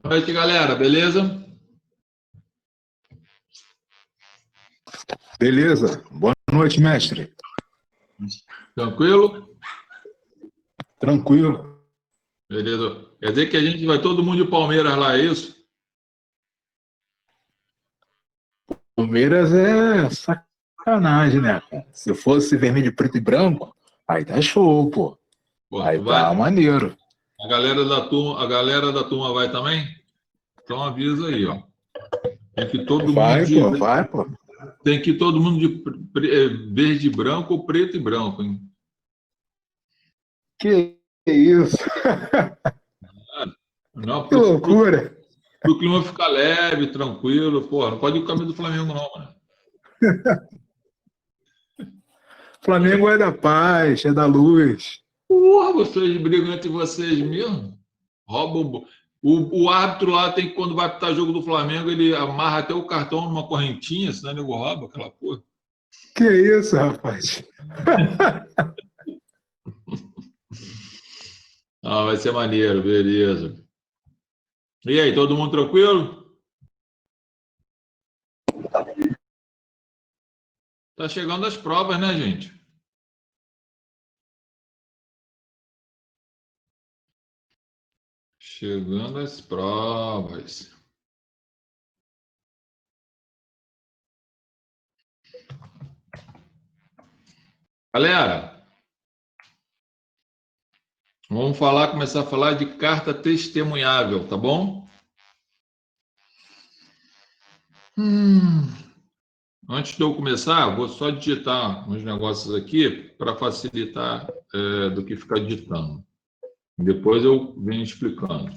Boa noite, galera. Beleza? Beleza. Boa noite, mestre. Tranquilo? Tranquilo. Beleza. Quer dizer que a gente vai todo mundo de Palmeiras lá, é isso? Palmeiras é sacanagem, né, cara? Se fosse vermelho, preto e branco, aí tá show, pô. Pô, Aí tu vai? tá maneiro. A galera da turma vai também? Então avisa aí, ó. Tem que todo mundo Vai, de, pô, vai, pô. tem que todo mundo de verde e branco ou preto e branco, hein? Que isso? Não, Que loucura. pro clima ficar leve, tranquilo. Pô, não pode ir com a camisa do Flamengo, não, mano. Flamengo é da paz, é da luz. Porra, vocês brigam entre vocês mesmo? Roubam. O árbitro lá tem que, quando vai apitar jogo do Flamengo, ele amarra até o cartão numa correntinha, senão ele rouba aquela porra. Que isso, rapaz? Ah, vai ser maneiro, beleza. E aí, todo mundo tranquilo? Tá chegando as provas, né, gente? Chegando as provas. Galera, vamos começar a falar de carta testemunhável, tá bom? Antes de eu começar, vou só digitar uns negócios aqui para facilitar do que ficar digitando. Depois eu venho explicando.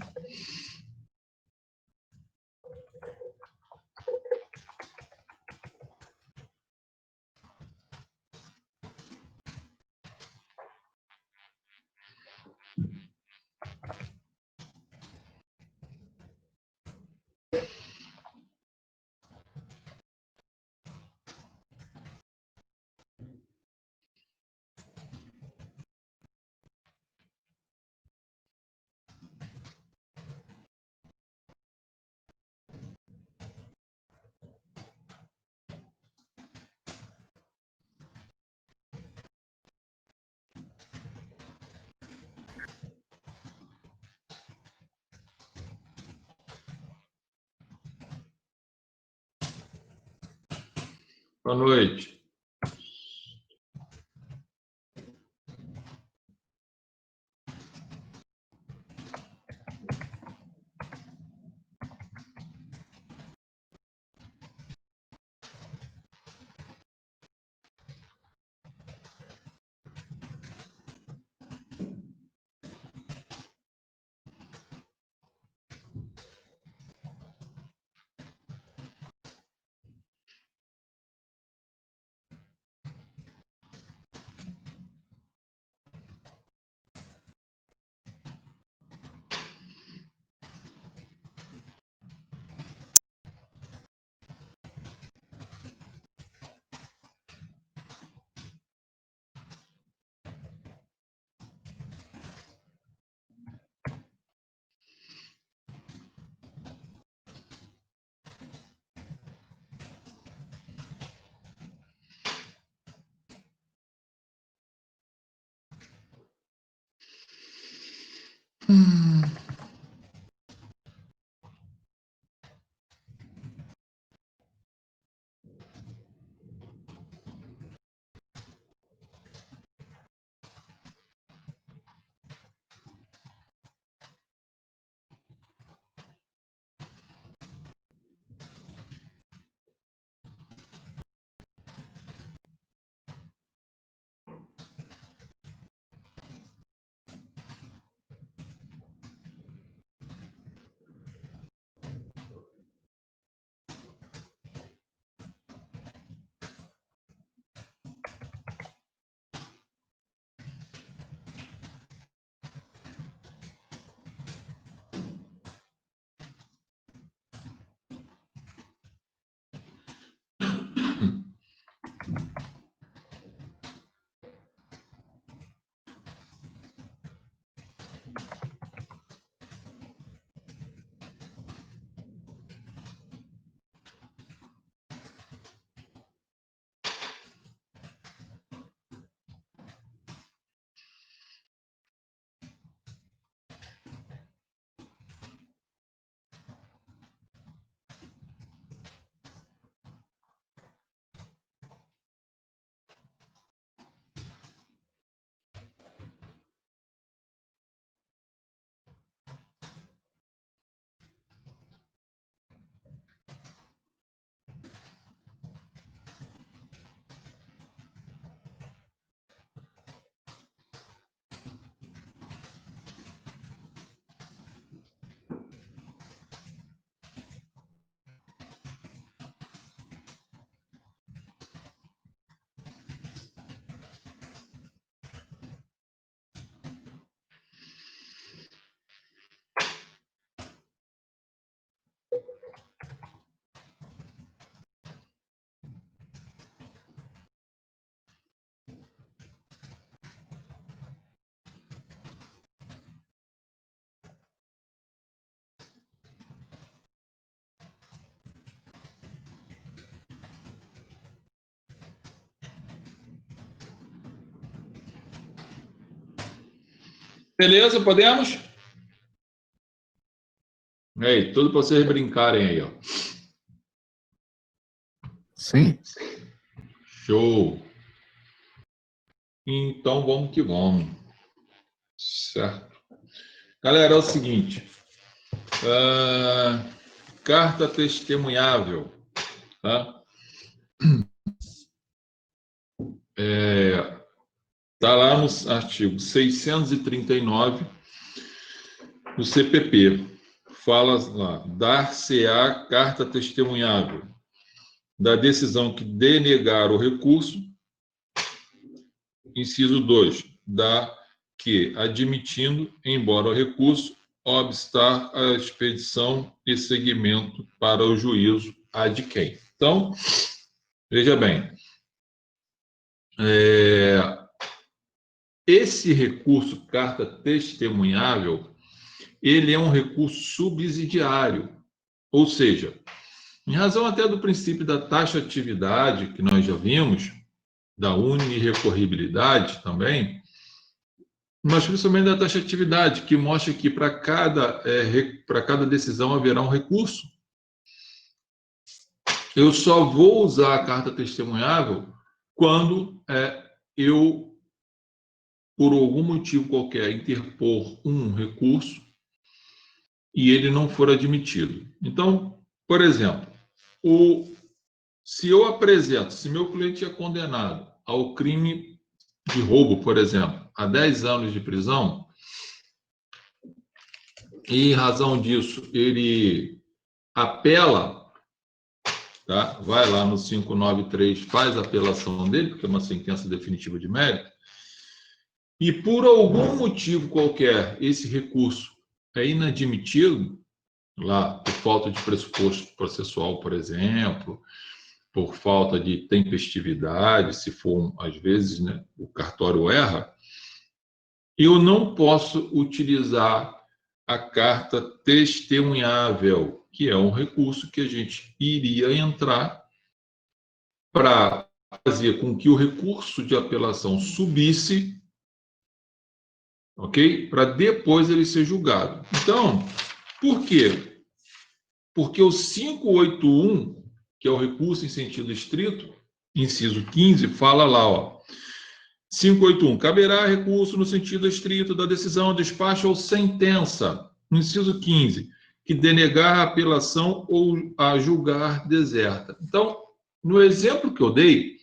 Boa noite. Beleza, podemos? Aí, tudo para vocês brincarem aí, ó. Sim. Show. Então, vamos que vamos. Certo. Galera, é o seguinte. Carta testemunhável. Tá? Tá lá no artigo 639 do CPP. Fala lá, dar-se-á carta testemunhável da decisão que denegar o recurso. Inciso 2, dá que, admitindo, embora o recurso, obstar a expedição e seguimento para o juízo a de quem. Então, veja bem, esse recurso, carta testemunhável, ele é um recurso subsidiário, ou seja, em razão até do princípio da taxatividade, que nós já vimos, da unirrecorribilidade também, mas principalmente da taxatividade, que mostra que para cada decisão haverá um recurso. Eu só vou usar a carta testemunhável quando eu, por algum motivo qualquer, interpor um recurso e ele não for admitido. Então, por exemplo, se eu apresento, se meu cliente é condenado ao crime de roubo, por exemplo, a 10 anos de prisão, e em razão disso ele apela, tá? Vai lá no 593, faz a apelação dele, porque é uma sentença definitiva de mérito, e por algum motivo qualquer esse recurso é inadmitido, lá por falta de pressuposto processual, por exemplo, por falta de tempestividade, se for, às vezes, né, o cartório erra, eu não posso utilizar a carta testemunhável, que é um recurso que a gente iria entrar para fazer com que o recurso de apelação subisse, ok? Para depois ele ser julgado. Então, por quê? Porque o 581, que é o recurso em sentido estrito, inciso 15, fala lá, ó. 581. Caberá recurso no sentido estrito da decisão, despacho ou sentença. Inciso 15. Que denegar a apelação ou a julgar deserta. Então, no exemplo que eu dei,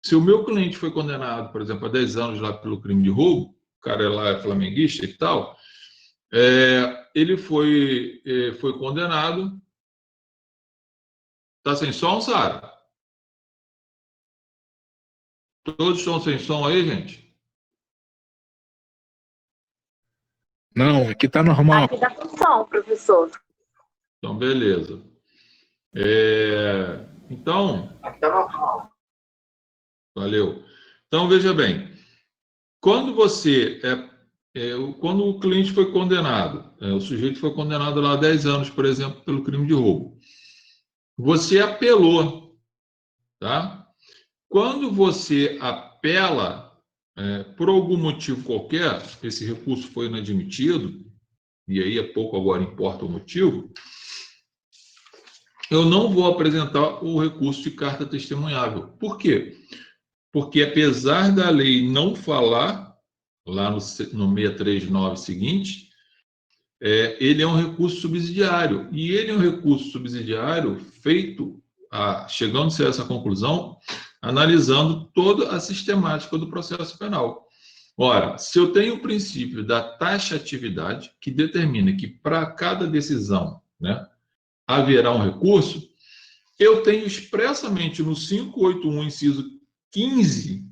se o meu cliente foi condenado, por exemplo, a 10 anos lá pelo crime de roubo, o cara lá é flamenguista e tal, ele foi condenado. Está sem som, Sara? Todos estão sem som aí, gente? Não, aqui tá normal. Aqui dá com som, professor. Então, beleza. Então, Aqui tá normal. Valeu. Então, veja bem, quando quando o cliente foi condenado, o sujeito foi condenado lá a 10 anos, por exemplo, pelo crime de roubo, você apelou, tá? Quando você apela, por algum motivo qualquer, esse recurso foi inadmitido, e aí pouco agora importa o motivo, eu não vou apresentar o recurso de carta testemunhável. Por quê? Porque apesar da lei não falar, lá no 639 seguinte, ele é um recurso subsidiário. E ele é um recurso subsidiário feito, chegando-se a essa conclusão, analisando toda a sistemática do processo penal. Ora, se eu tenho o princípio da taxatividade, que determina que para cada decisão, né, haverá um recurso, eu tenho expressamente no 581, inciso 15,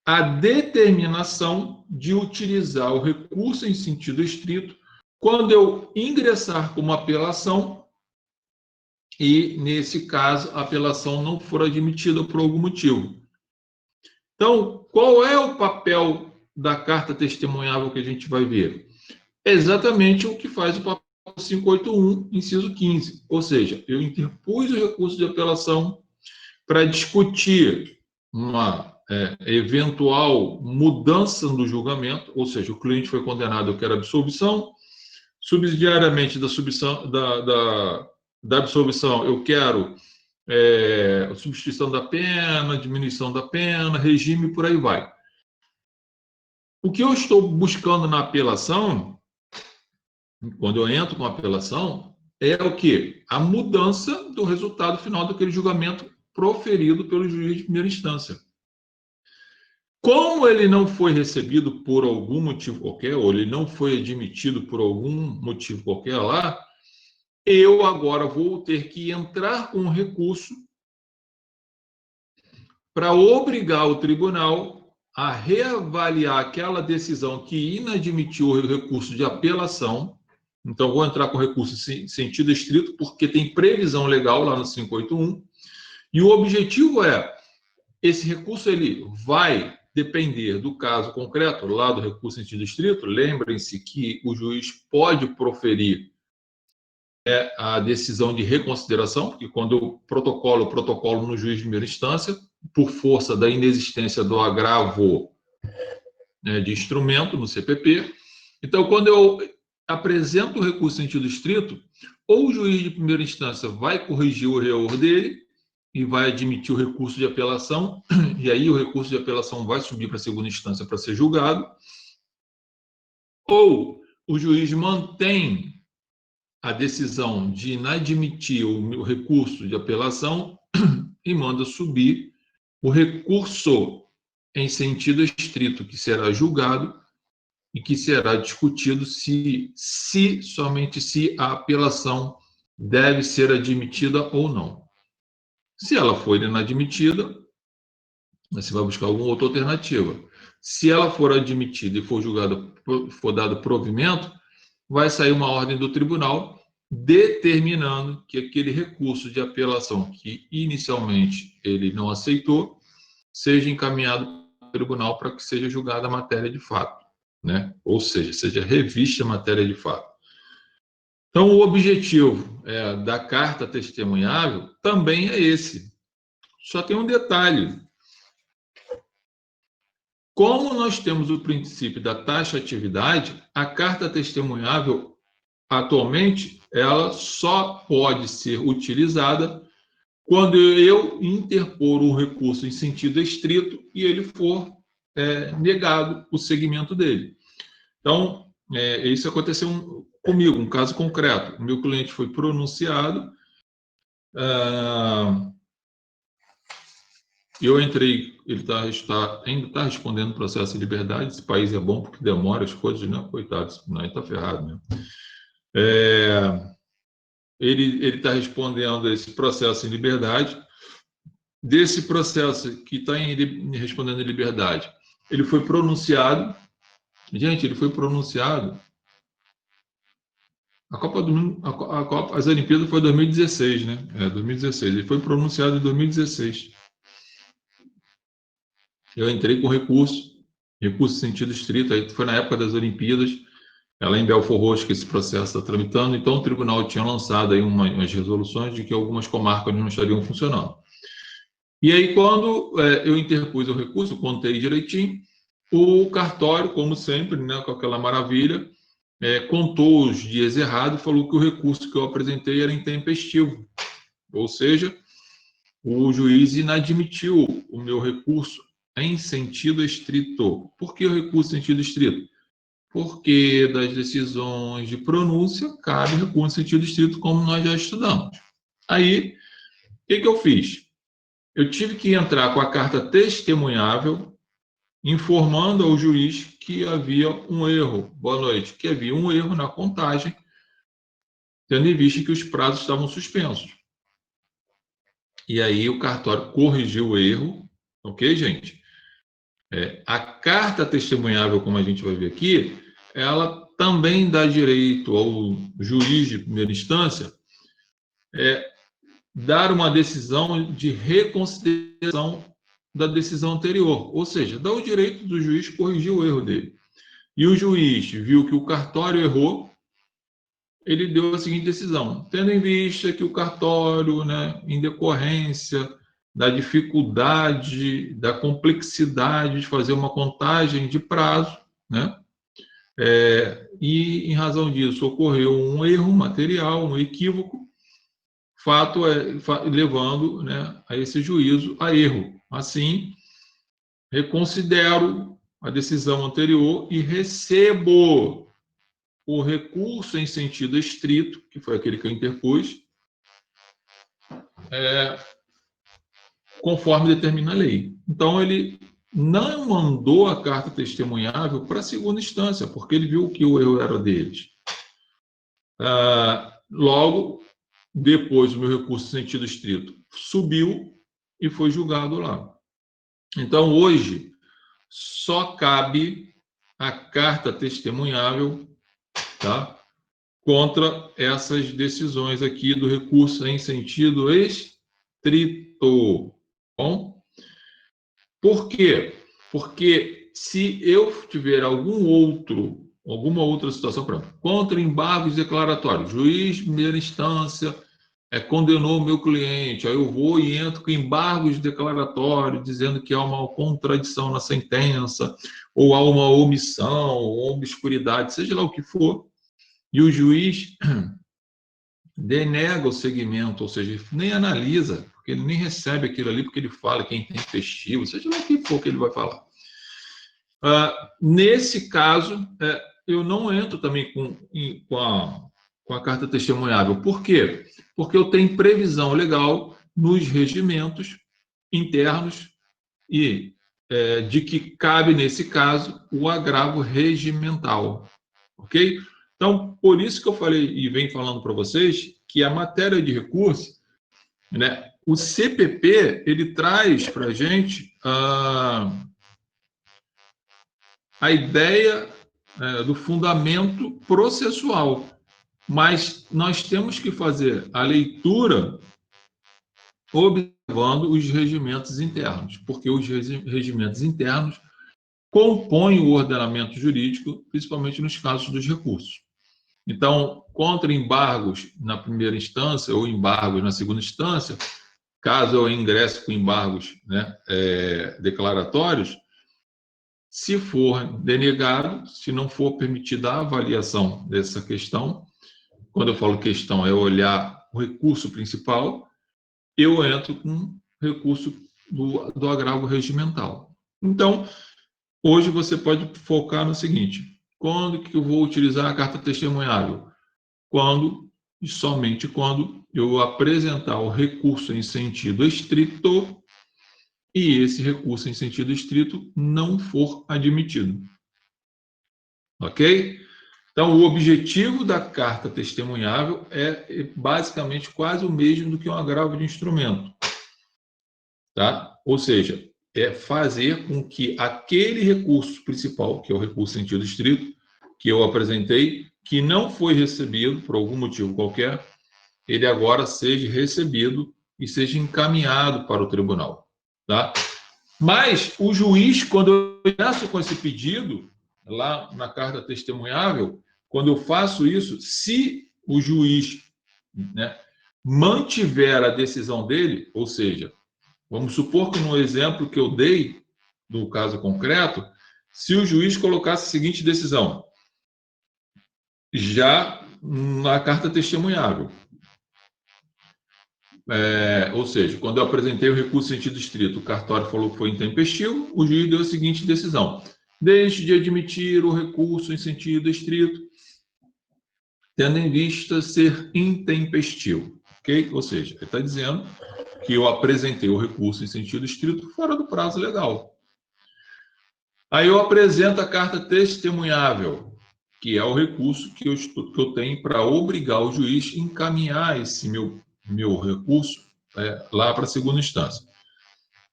a determinação de utilizar o recurso em sentido estrito quando eu ingressar com uma apelação e, nesse caso, a apelação não for admitida por algum motivo. Então, qual é o papel da carta testemunhável que a gente vai ver? É exatamente o que faz o papel 581, inciso 15. Ou seja, eu interpus o recurso de apelação para discutir uma eventual mudança no julgamento, ou seja, o cliente foi condenado, eu quero absolvição, subsidiariamente da absolvição, eu quero substituição da pena, diminuição da pena, regime, por aí vai. O que eu estou buscando na apelação, quando eu entro com a apelação, é o quê? A mudança do resultado final daquele julgamento proferido pelo juiz de primeira instância. Como ele não foi recebido por algum motivo qualquer, ou ele não foi admitido por algum motivo qualquer lá, eu agora vou ter que entrar com um recurso para obrigar o tribunal a reavaliar aquela decisão que inadmitiu o recurso de apelação. Então, vou entrar com recurso em sentido estrito, porque tem previsão legal lá no 581, e o objetivo esse recurso ele vai depender do caso concreto, lá do recurso em sentido estrito. Lembrem-se que o juiz pode proferir a decisão de reconsideração, porque quando eu protocolo no juiz de primeira instância, por força da inexistência do agravo de instrumento no CPP. Então, quando eu apresento o recurso em sentido estrito, ou o juiz de primeira instância vai corrigir o reor dele e vai admitir o recurso de apelação, e aí o recurso de apelação vai subir para a segunda instância para ser julgado, ou o juiz mantém a decisão de inadmitir o recurso de apelação e manda subir o recurso em sentido estrito, que será julgado e que será discutido somente se a apelação deve ser admitida ou não. Se ela for inadmitida, você vai buscar alguma outra alternativa. Se ela for admitida e for julgada, for dado provimento, vai sair uma ordem do tribunal determinando que aquele recurso de apelação que inicialmente ele não aceitou seja encaminhado ao tribunal para que seja julgada a matéria de fato, né? Ou seja revista a matéria de fato. Então, o objetivo da carta testemunhável também é esse. Só tem um detalhe. Como nós temos o princípio da taxatividade, a carta testemunhável, atualmente, ela só pode ser utilizada quando eu interpor um recurso em sentido estrito e ele for negado o segmento dele. Então, isso aconteceu comigo, um caso concreto. O meu cliente foi pronunciado, eu entrei, ele ainda está respondendo o processo de liberdade. Esse país é bom porque demora as coisas, né? Coitado, não, está ferrado mesmo. Ele está respondendo esse processo em liberdade. Desse processo que está respondendo em liberdade, ele foi pronunciado. Gente, ele foi pronunciado. As Olimpíadas foi 2016, né? 2016. Ele foi pronunciado em 2016. Eu entrei com recurso em sentido estrito. Aí foi na época das Olimpíadas. Lá em Belford Roxo que esse processo está tramitando. Então, o tribunal tinha lançado aí umas resoluções de que algumas comarcas não estariam funcionando. E aí, quando eu interpus o recurso, contei direitinho, o cartório, como sempre, né, com aquela maravilha, contou os dias errados e falou que o recurso que eu apresentei era intempestivo. Ou seja, o juiz inadmitiu o meu recurso em sentido estrito. Por que o recurso em sentido estrito? Porque das decisões de pronúncia cabe recurso em sentido estrito, como nós já estudamos. Aí, o que eu fiz? Eu tive que entrar com a carta testemunhável, informando ao juiz que havia um erro. Boa noite. Que havia um erro na contagem, tendo em vista que os prazos estavam suspensos. E aí o cartório corrigiu o erro, ok, gente? A carta testemunhável, como a gente vai ver aqui, ela também dá direito ao juiz de primeira instância dar uma decisão de reconsideração da decisão anterior, ou seja, dá o direito do juiz corrigir o erro dele. E o juiz viu que o cartório errou, ele deu a seguinte decisão: tendo em vista que o cartório, né, em decorrência da dificuldade, da complexidade de fazer uma contagem de prazo, né? E, em razão disso, ocorreu um erro material, um equívoco, levando, né, a esse juízo a erro. Assim, reconsidero a decisão anterior e recebo o recurso em sentido estrito, que foi aquele que eu interpus, conforme determina a lei. Então, ele não mandou a carta testemunhável para a segunda instância, porque ele viu que o erro era deles. Logo, depois o meu recurso em sentido estrito subiu e foi julgado lá. Então, hoje, só cabe a carta testemunhável, tá, contra essas decisões aqui do recurso em sentido estrito. Bom? Por quê? Porque se eu tiver alguma outra situação, por exemplo, contra embargos declaratórios, juiz de primeira instância condenou o meu cliente, aí eu vou e entro com embargos declaratórios, dizendo que há uma contradição na sentença, ou há uma omissão, ou obscuridade, seja lá o que for, e o juiz denega o segmento, ou seja, nem analisa, porque ele nem recebe aquilo ali, porque ele fala que é intempestivo, seja lá o que for que ele vai falar. Nesse caso, eu não entro também com a carta testemunhável. Por quê? Porque eu tenho previsão legal nos regimentos internos e de que cabe, nesse caso, o agravo regimental. Ok? Então, por isso que eu falei e venho falando para vocês que a matéria de recurso, né, o CPP, ele traz para a gente a ideia do fundamento processual, mas nós temos que fazer a leitura observando os regimentos internos, porque os regimentos internos compõem o ordenamento jurídico, principalmente nos casos dos recursos. Então, contra embargos na primeira instância ou embargos na segunda instância, caso eu ingresse com embargos, né, declaratórios, se for denegado, se não for permitida a avaliação dessa questão, quando eu falo questão, é olhar o recurso principal, eu entro com recurso do agravo regimental. Então, hoje você pode focar no seguinte: quando que eu vou utilizar a carta testemunhável? Quando, e somente quando, eu apresentar o recurso em sentido estrito e esse recurso em sentido estrito não for admitido. Ok? Então, o objetivo da carta testemunhável é basicamente quase o mesmo do que um agravo de instrumento. Tá? Ou seja, é fazer com que aquele recurso principal, que é o recurso em sentido estrito, que eu apresentei, que não foi recebido por algum motivo qualquer, ele agora seja recebido e seja encaminhado para o tribunal. Tá? Mas o juiz, quando eu peço com esse pedido, lá na carta testemunhável, quando eu faço isso, se o juiz, né, mantiver a decisão dele, ou seja, vamos supor que no exemplo que eu dei, do caso concreto, se o juiz colocasse a seguinte decisão, já na carta testemunhável, ou seja, quando eu apresentei o recurso em sentido estrito, o cartório falou que foi intempestivo, o juiz deu a seguinte decisão: deixe de admitir o recurso em sentido estrito, tendo em vista ser intempestivo. Ok? Ou seja, ele está dizendo que eu apresentei o recurso em sentido estrito fora do prazo legal. Aí eu apresento a carta testemunhável, que é o recurso que eu tenho para obrigar o juiz a encaminhar esse meu recurso lá para a segunda instância.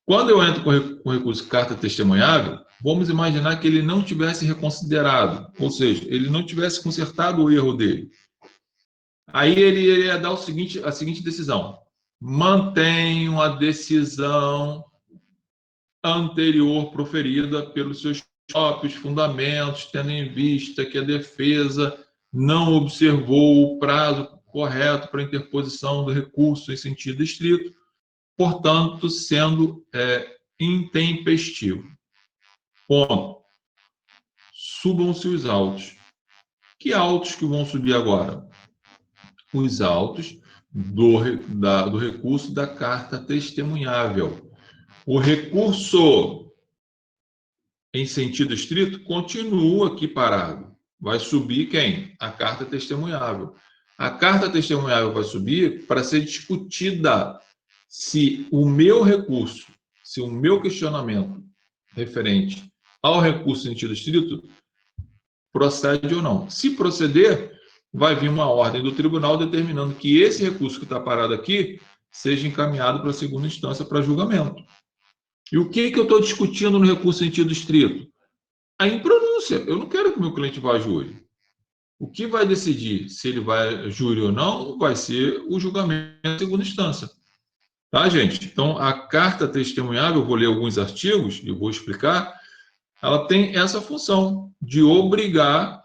Quando eu entro com o recurso carta testemunhável, vamos imaginar que ele não tivesse reconsiderado, ou seja, ele não tivesse consertado o erro dele. Aí ele ia dar a seguinte decisão: mantenho a decisão anterior proferida pelos seus próprios fundamentos, tendo em vista que a defesa não observou o prazo correto para interposição do recurso em sentido estrito. portanto, sendo intempestivo. Ponto. Subam-se os autos. Que autos que vão subir agora? Os autos do recurso da carta testemunhável. O recurso em sentido estrito continua aqui parado. Vai subir quem? A carta testemunhável. A carta testemunhável vai subir para ser discutida se o meu recurso, se o meu questionamento referente ao recurso em sentido estrito procede ou não. Se proceder, vai vir uma ordem do tribunal determinando que esse recurso que está parado aqui seja encaminhado para a segunda instância para julgamento. E o que eu estou discutindo no recurso em sentido estrito? A impronúncia. Eu não quero que o meu cliente vá a júri. O que vai decidir se ele vai a júri ou não vai ser o julgamento da segunda instância. Tá, gente? Então, a carta testemunhável, eu vou ler alguns artigos e vou explicar, ela tem essa função de obrigar,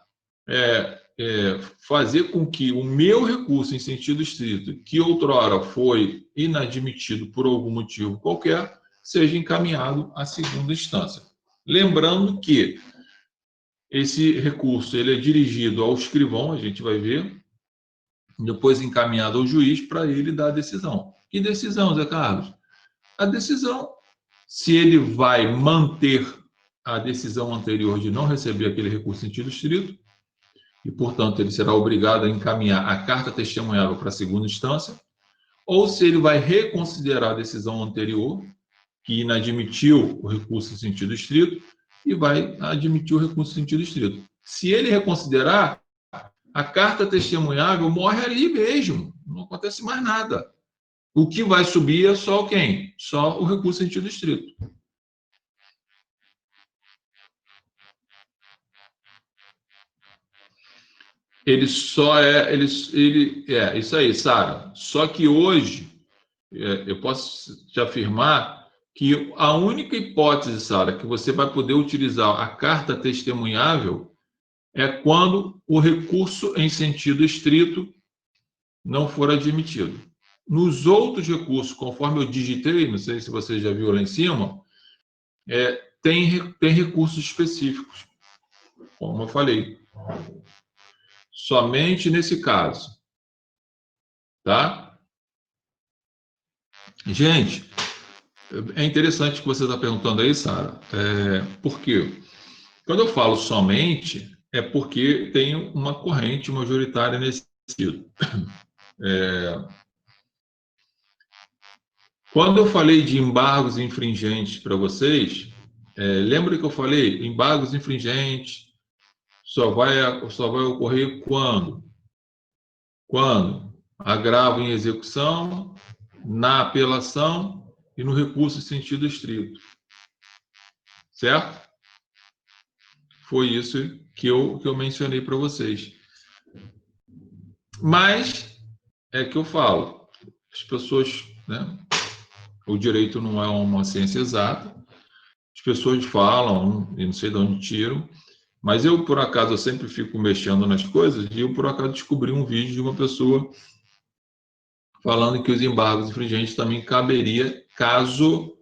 fazer com que o meu recurso em sentido estrito, que outrora foi inadmitido por algum motivo qualquer, seja encaminhado à segunda instância. Lembrando que esse recurso ele é dirigido ao escrivão, a gente vai ver, depois encaminhado ao juiz para ele dar a decisão. Que decisão, Zé Carlos? A decisão, se ele vai manter a decisão anterior de não receber aquele recurso em sentido estrito, e, portanto, ele será obrigado a encaminhar a carta testemunhável para a segunda instância, ou se ele vai reconsiderar a decisão anterior, que inadmitiu o recurso em sentido estrito, e vai admitir o recurso em sentido estrito. Se ele reconsiderar, a carta testemunhável morre ali mesmo, não acontece mais nada. O que vai subir é só quem? Só o recurso em sentido estrito. Ele só isso aí, Sara. Só que hoje, eu posso te afirmar que a única hipótese, Sara, que você vai poder utilizar a carta testemunhável é quando o recurso em sentido estrito não for admitido. Nos outros recursos, conforme eu digitei, não sei se você já viu lá em cima, tem recursos específicos, como eu falei. Somente nesse caso. Tá? Gente, é interessante que você está perguntando aí, Sara. Por quê? Quando eu falo somente, é porque tem uma corrente majoritária nesse sentido. Quando eu falei de embargos infringentes para vocês, lembra que eu falei? Embargos infringentes só vai ocorrer quando? Quando? Agravo em execução, na apelação e no recurso em sentido estrito. Certo? Foi isso que eu mencionei para vocês. Mas, é que eu falo, as pessoas, né? O direito não é uma ciência exata, as pessoas falam, e não sei de onde tiram, mas eu, por acaso, eu sempre fico mexendo nas coisas, e eu, por acaso, descobri um vídeo de uma pessoa falando que os embargos infringentes também caberia caso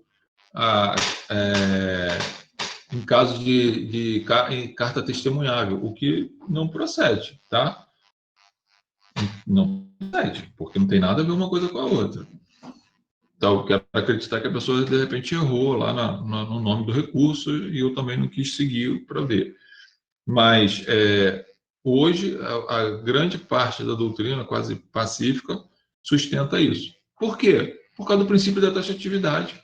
em caso de carta testemunhável, o que não procede, tá? Não procede, porque não tem nada a ver uma coisa com a outra. Então, eu quero acreditar que a pessoa, de repente, errou lá no nome do recurso e eu também não quis seguir para ver. Mas, hoje, a grande parte da doutrina, quase pacífica, sustenta isso. Por quê? Por causa do princípio da taxatividade.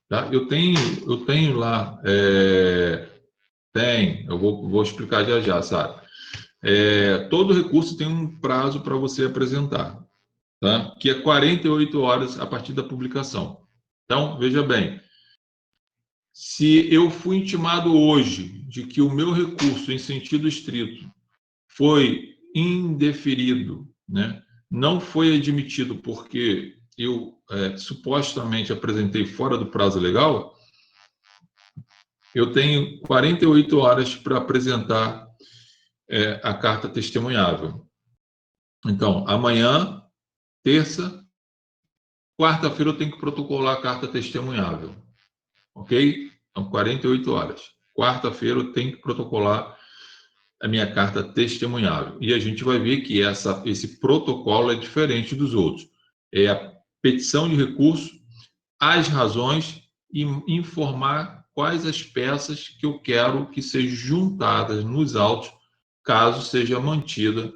Tá? Eu tenho lá, eu vou explicar já, sabe? Todo recurso tem um prazo para você apresentar, tá? Que é 48 horas a partir da publicação. Então, veja bem, se eu fui intimado hoje de que o meu recurso em sentido estrito foi indeferido, né? Não foi admitido porque eu supostamente apresentei fora do prazo legal, eu tenho 48 horas para apresentar a carta testemunhável. Então, amanhã, terça, quarta-feira eu tenho que protocolar a carta testemunhável, ok? Então, 48 horas. Quarta-feira eu tenho que protocolar a minha carta testemunhável. E a gente vai ver que esse protocolo é diferente dos outros. É a petição de recurso, as razões e informar quais as peças que eu quero que sejam juntadas nos autos, caso seja mantida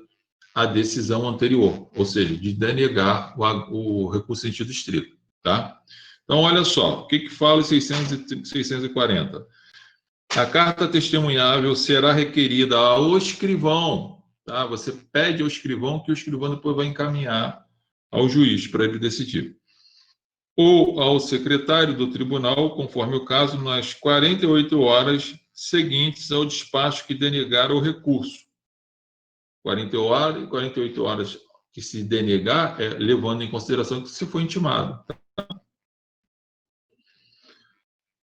a decisão anterior, ou seja, de denegar o recurso em sentido estrito, tá? Então, olha só, o que fala 640? A carta testemunhável será requerida ao escrivão, tá? Você pede ao escrivão, que o escrivão depois vai encaminhar ao juiz para ele decidir. Ou ao secretário do tribunal, conforme o caso, nas 48 horas seguintes ao despacho que denegar o recurso. 48 horas que se denegar, levando em consideração que se foi intimado.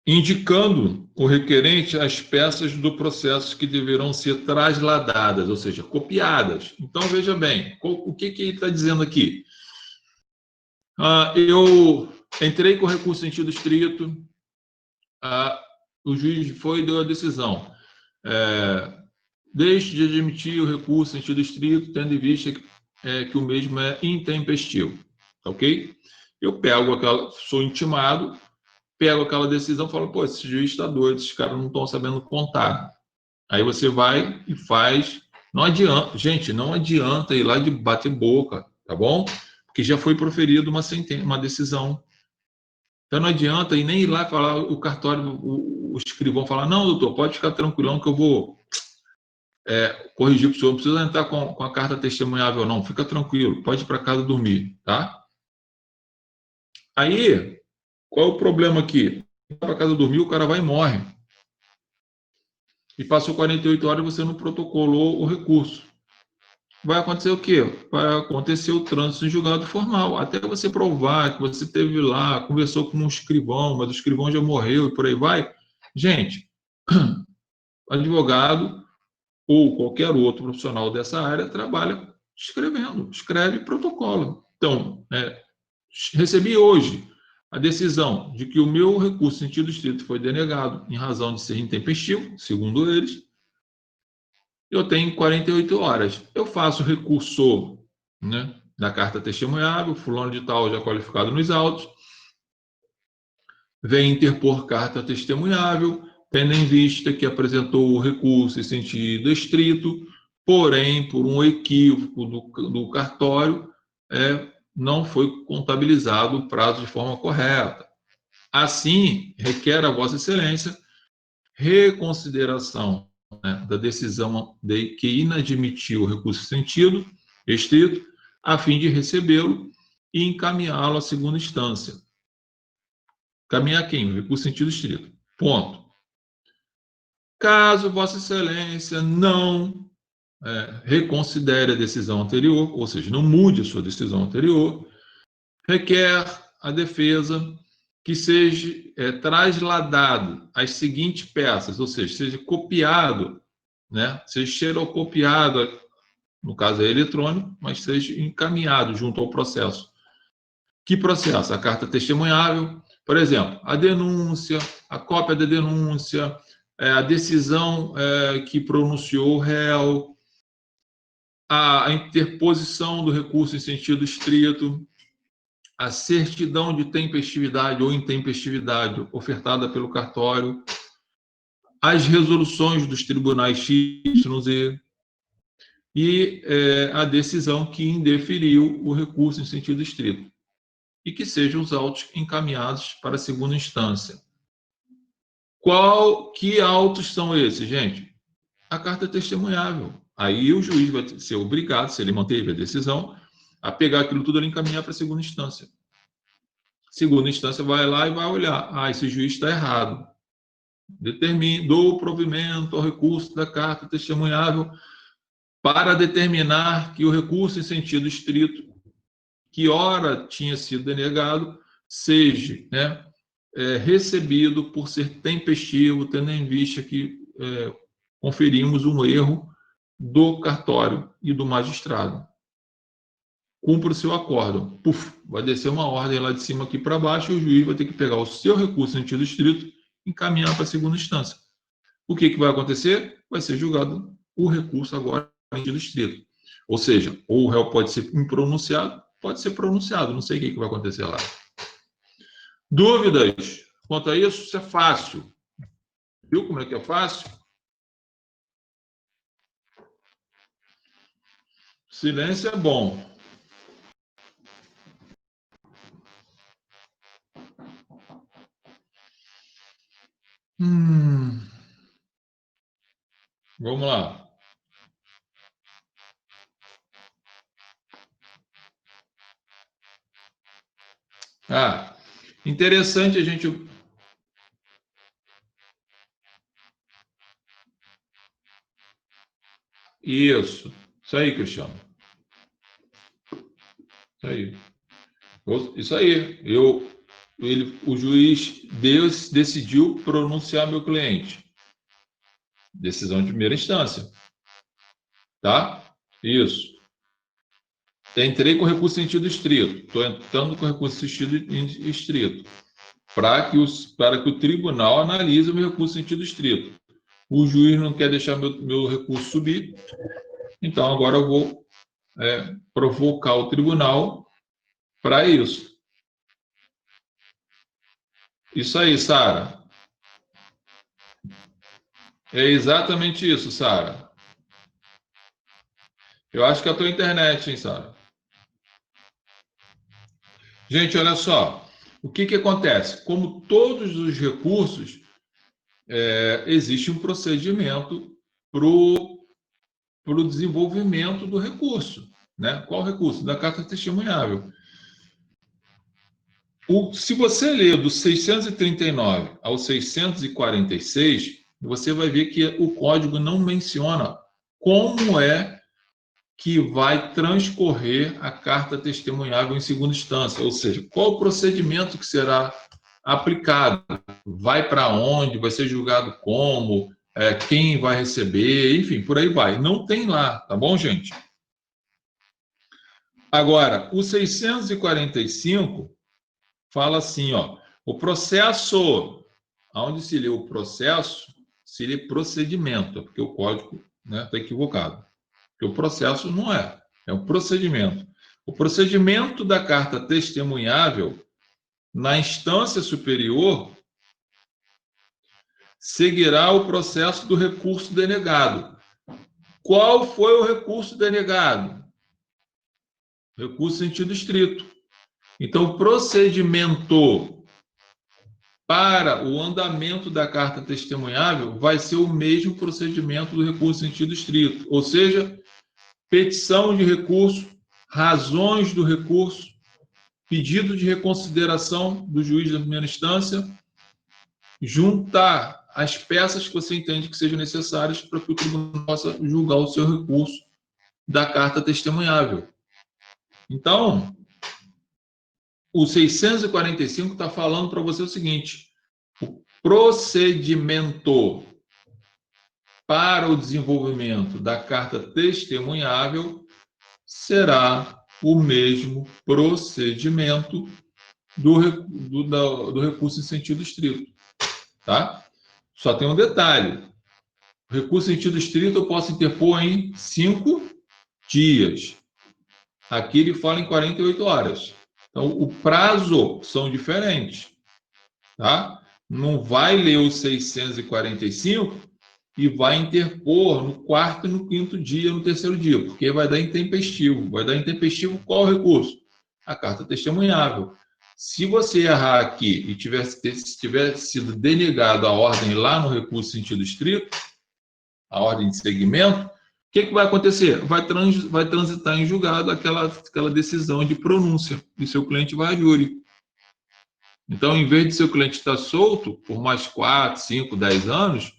Indicando o requerente as peças do processo que deverão ser trasladadas, ou seja, copiadas. Então, veja bem, o que ele está dizendo aqui? Eu entrei com recurso em sentido estrito, o juiz foi e deu a decisão. Deixe de admitir o recurso em sentido estrito, tendo em vista que o mesmo é intempestivo. Ok? Eu sou intimado, pego aquela decisão e falo, pô, esse juiz está doido, esses caras não estão sabendo contar. Aí você vai e faz. Não adianta, gente, não adianta ir lá de bater boca, tá bom? Porque já foi proferida uma decisão. Então não adianta e nem ir lá falar, o cartório, o escrivão falar, não, doutor, pode ficar tranquilão que eu vou corrigir para o senhor, não precisa entrar com a carta testemunhável, não, fica tranquilo, pode ir para casa dormir, tá? Aí, qual é o problema aqui? Para casa dormir, o cara vai e morre. E passou 48 horas e você não protocolou o recurso. Vai acontecer o quê? Vai acontecer o trânsito em julgado formal, até você provar que você esteve lá, conversou com um escrivão, mas o escrivão já morreu e por aí vai. Gente, advogado ou qualquer outro profissional dessa área trabalha escrevendo, escreve protocolo. Então, recebi hoje a decisão de que o meu recurso em sentido estrito foi denegado em razão de ser intempestivo, segundo eles. Eu tenho 48 horas. Eu faço recurso, né, da carta testemunhável, fulano de tal já qualificado nos autos, vem interpor carta testemunhável, tendo em vista que apresentou o recurso em sentido estrito, porém, por um equívoco do cartório, não foi contabilizado o prazo de forma correta. Assim, requer a Vossa Excelência reconsideração, né, da decisão que inadmitiu o recurso em sentido estrito, a fim de recebê-lo e encaminhá-lo à segunda instância. Caminhar quem? O recurso em sentido estrito. Ponto. Caso Vossa Excelência não reconsidere a decisão anterior, ou seja, não mude a sua decisão anterior, requer a defesa que seja trasladado as seguintes peças, ou seja copiado, né? Seja xerocopiado, no caso é eletrônico, mas seja encaminhado junto ao processo. Que processo? A carta testemunhável, por exemplo, a denúncia, a cópia da denúncia, a decisão que pronunciou o réu, a interposição do recurso em sentido estrito, a certidão de tempestividade ou intempestividade ofertada pelo cartório, as resoluções dos tribunais X, Z e a decisão que indeferiu o recurso em sentido estrito e que sejam os autos encaminhados para a segunda instância. Que autos são esses, gente? A carta testemunhável. Aí o juiz vai ser obrigado, se ele manteve a decisão, a pegar aquilo tudo e encaminhar para a segunda instância. Segunda instância vai lá e vai olhar. Esse juiz está errado. Dou provimento ao recurso da carta testemunhável para determinar que o recurso em sentido estrito, que ora tinha sido denegado, seja recebido por ser tempestivo, tendo em vista que conferimos um erro do cartório e do magistrado. cumpra o seu acórdão. Puf, vai descer uma ordem lá de cima aqui para baixo e o juiz vai ter que pegar o seu recurso em sentido estrito e encaminhar para a segunda instância. O que vai acontecer? Vai ser julgado o recurso agora em sentido estrito. Ou seja, ou o réu pode ser impronunciado, pode ser pronunciado. Não sei o que vai acontecer lá. Dúvidas quanto a isso? Isso é fácil. Viu como é que é fácil? Silêncio é bom. Vamos lá. Interessante a gente... Isso aí, Cristiano. Isso aí. O juiz decidiu pronunciar meu cliente. Decisão de primeira instância. Tá? Isso. Entrei com recurso em sentido estrito. Estou entrando com recurso em sentido estrito. Para que o tribunal analise o meu recurso em sentido estrito. O juiz não quer deixar meu recurso subir. Então, agora eu vou provocar o tribunal para isso. Isso aí, Sara. É exatamente isso, Sara. Eu acho que é a tua internet, hein, Sara? Gente, olha só. O que acontece? Como todos os recursos, existe um procedimento para o desenvolvimento do recurso. Né? Qual recurso? Da carta testemunhável. Se você ler do 639 ao 646, você vai ver que o código não menciona como é que vai transcorrer a carta testemunhável em segunda instância, ou seja, qual o procedimento que será aplicado, vai para onde, vai ser julgado como, quem vai receber, enfim, por aí vai. Não tem lá, tá bom, gente? Agora, o 645 fala assim, ó, o processo, onde se lê o processo, se lê procedimento, porque o código está equivocado. Porque o processo não é um procedimento. O procedimento da carta testemunhável, na instância superior, seguirá o processo do recurso denegado. Qual foi o recurso denegado? Recurso em sentido estrito. Então, o procedimento para o andamento da carta testemunhável vai ser o mesmo procedimento do recurso em sentido estrito, ou seja, petição de recurso, razões do recurso, pedido de reconsideração do juiz da primeira instância, juntar as peças que você entende que sejam necessárias para que o tribunal possa julgar o seu recurso da carta testemunhável. Então, o 645 está falando para você o seguinte: o procedimento para o desenvolvimento da carta testemunhável será o mesmo procedimento do recurso em sentido estrito. Tá? Só tem um detalhe. O recurso em sentido estrito eu posso interpor em 5 dias. Aqui ele fala em 48 horas. Então, o prazo são diferentes. Tá? Não vai ler o 645 e vai interpor no 4º e no 5º dia, no 3º dia, porque vai dar intempestivo. Vai dar intempestivo qual recurso? A carta testemunhável. Se você errar aqui e tiver sido denegado a ordem lá no recurso em sentido estrito, a ordem de segmento, o que vai acontecer? Vai transitar em julgado aquela decisão de pronúncia, e seu cliente vai a júri. Então, em vez de seu cliente estar solto por mais 4, 5, 10 anos,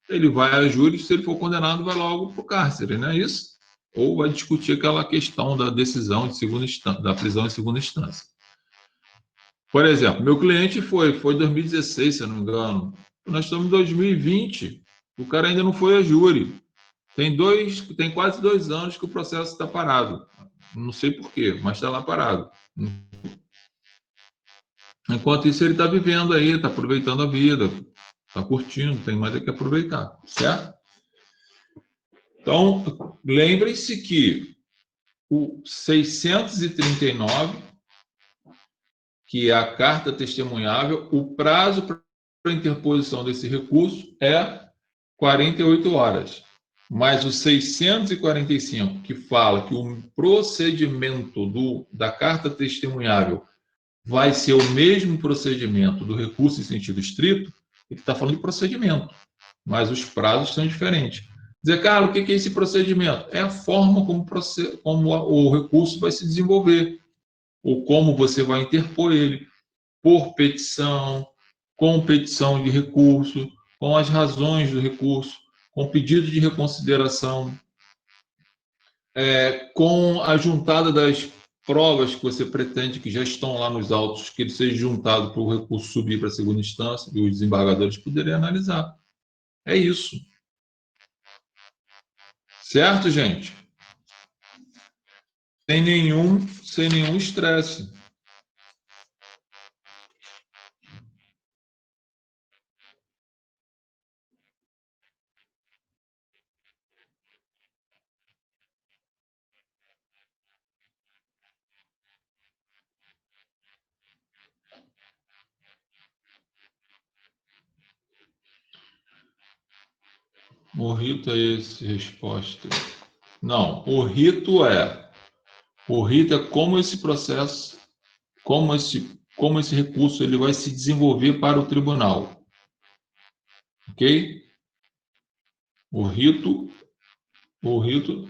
ele vai a júri, se ele for condenado, vai logo para o cárcere, não é isso? Ou vai discutir aquela questão da decisão de segunda instância, da prisão em segunda instância. Por exemplo, meu cliente foi em 2016, se eu não me engano. Nós estamos em 2020, o cara ainda não foi a júri. Tem quase 2 anos que o processo está parado. Não sei por quê, mas está lá parado. Enquanto isso, ele está vivendo aí, está aproveitando a vida, está curtindo, tem mais é que aproveitar, certo? Então, lembrem-se que o 639, que é a carta testemunhável, o prazo para interposição desse recurso é 48 horas. Mas o 645, que fala que o procedimento da carta testemunhável vai ser o mesmo procedimento do recurso em sentido estrito, ele está falando de procedimento, mas os prazos são diferentes. Dizer, cara, o que é esse procedimento? É a forma como o recurso vai se desenvolver, ou como você vai interpor ele, por petição, com petição de recurso, com as razões do recurso, com pedido de reconsideração, com a juntada das provas que você pretende que já estão lá nos autos, que ele seja juntado para o recurso subir para a segunda instância e os desembargadores poderem analisar. É isso. Certo, gente? Sem nenhum estresse. O rito é esse, resposta. Não, o rito é como esse processo, como esse recurso ele vai se desenvolver para o tribunal. Ok? O rito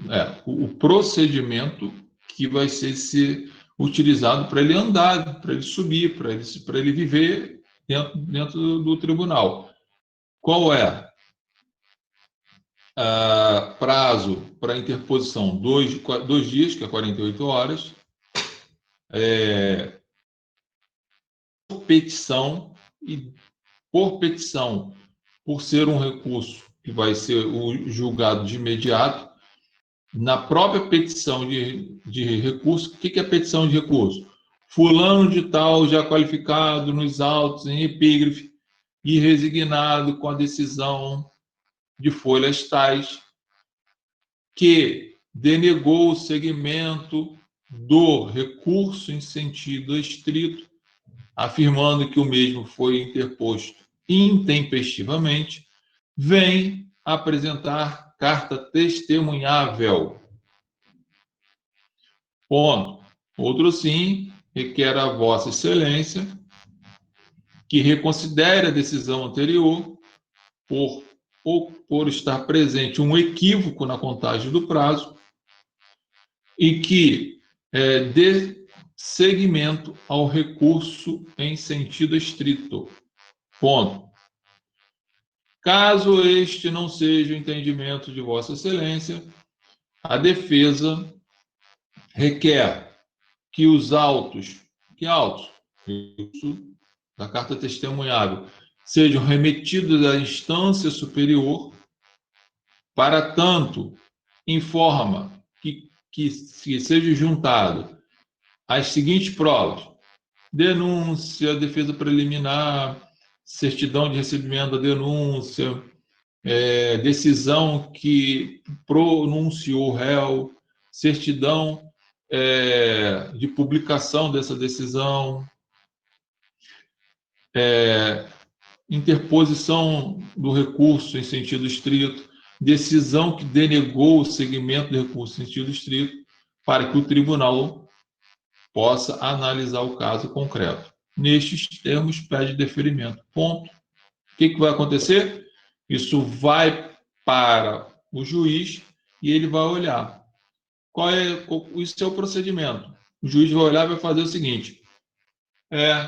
é o procedimento que vai ser utilizado para ele andar, para ele subir, para ele viver dentro do tribunal. Qual é? Prazo para interposição, 2 dias, que é 48 horas. Por petição, por ser um recurso que vai ser julgado de imediato, na própria petição de recurso, o que é petição de recurso? Fulano de tal, já qualificado nos autos, em epígrafe, e resignado com a decisão de folhas tais, que denegou o segmento do recurso em sentido estrito, afirmando que o mesmo foi interposto intempestivamente, vem apresentar carta testemunhável. Ponto. Outro sim, requer a Vossa Excelência que reconsidere a decisão anterior por estar presente um equívoco na contagem do prazo e que dê seguimento ao recurso em sentido estrito. Ponto. Caso este não seja o entendimento de Vossa Excelência, a defesa requer que os autos, da carta testemunhável, sejam remetidos à instância superior, para tanto, informa que seja juntado as seguintes provas: denúncia, defesa preliminar, certidão de recebimento da denúncia, decisão que pronunciou o réu, certidão de publicação dessa decisão, interposição do recurso em sentido estrito, decisão que denegou o segmento do recurso em sentido estrito, para que o tribunal possa analisar o caso concreto. Nestes termos, pede deferimento. Ponto. O que vai acontecer? Isso vai para o juiz e ele vai olhar. Isso é o procedimento. O juiz vai olhar e vai fazer o seguinte: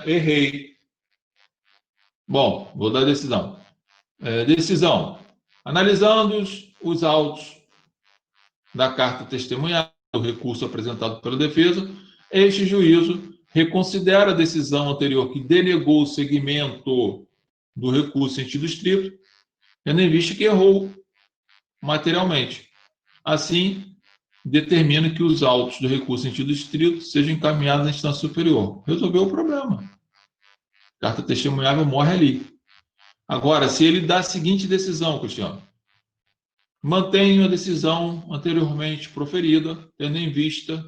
errei. Bom, vou dar a decisão. Decisão. Analisando os autos da carta testemunhal, do recurso apresentado pela defesa, este juízo reconsidera a decisão anterior que denegou o segmento do recurso em sentido estrito, tendo em vista que errou materialmente. Assim, determina que os autos do recurso em sentido estrito sejam encaminhados à instância superior. Resolveu o problema. Carta testemunhável morre ali. Agora, se ele dá a seguinte decisão, Cristiano: mantenho a decisão anteriormente proferida, tendo em vista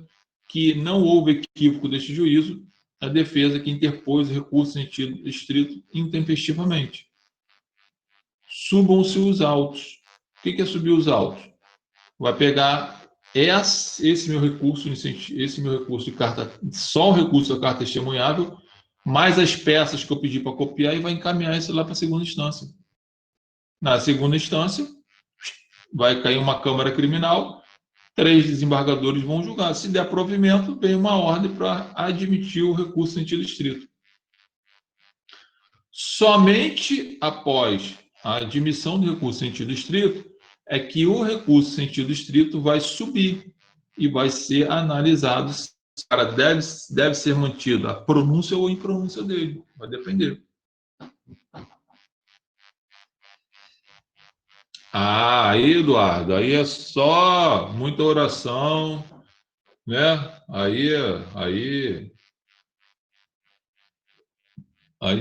que não houve equívoco deste juízo, a defesa que interpôs o recurso em sentido estrito intempestivamente. Subam-se os autos. O que é subir os autos? Vai pegar esse meu recurso de carta, só o recurso da carta testemunhável, mais as peças que eu pedi para copiar, e vai encaminhar isso lá para a segunda instância. Na segunda instância, vai cair uma câmara criminal, 3 desembargadores vão julgar. Se der provimento, vem uma ordem para admitir o recurso em sentido estrito. Somente após a admissão do recurso em sentido estrito é que o recurso em sentido estrito vai subir e vai ser analisado se o cara deve ser mantida a pronúncia ou impronúncia dele. Vai depender. Aí, Eduardo, aí é só muita oração, né? Aí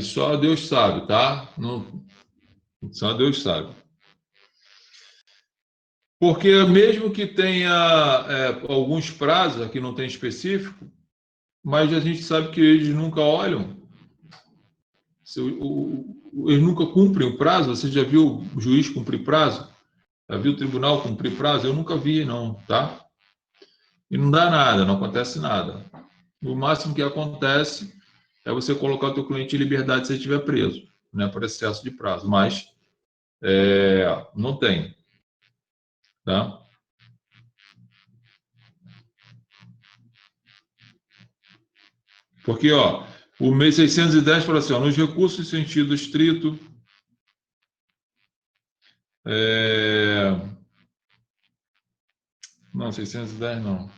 só Deus sabe, tá? Não, só Deus sabe. Porque mesmo que tenha alguns prazos, aqui não tem específico, mas a gente sabe que eles nunca olham, eles nunca cumprem o prazo. Você já viu o juiz cumprir prazo? Já viu o tribunal cumprir prazo? Eu nunca vi, não, tá? E não dá nada, não acontece nada. O máximo que acontece é você colocar o teu cliente em liberdade se ele estiver preso, né, por excesso de prazo. Mas não tem, tá? Porque, ó, o 1610 fala assim, ó, nos recursos em sentido estrito, não, 610 não.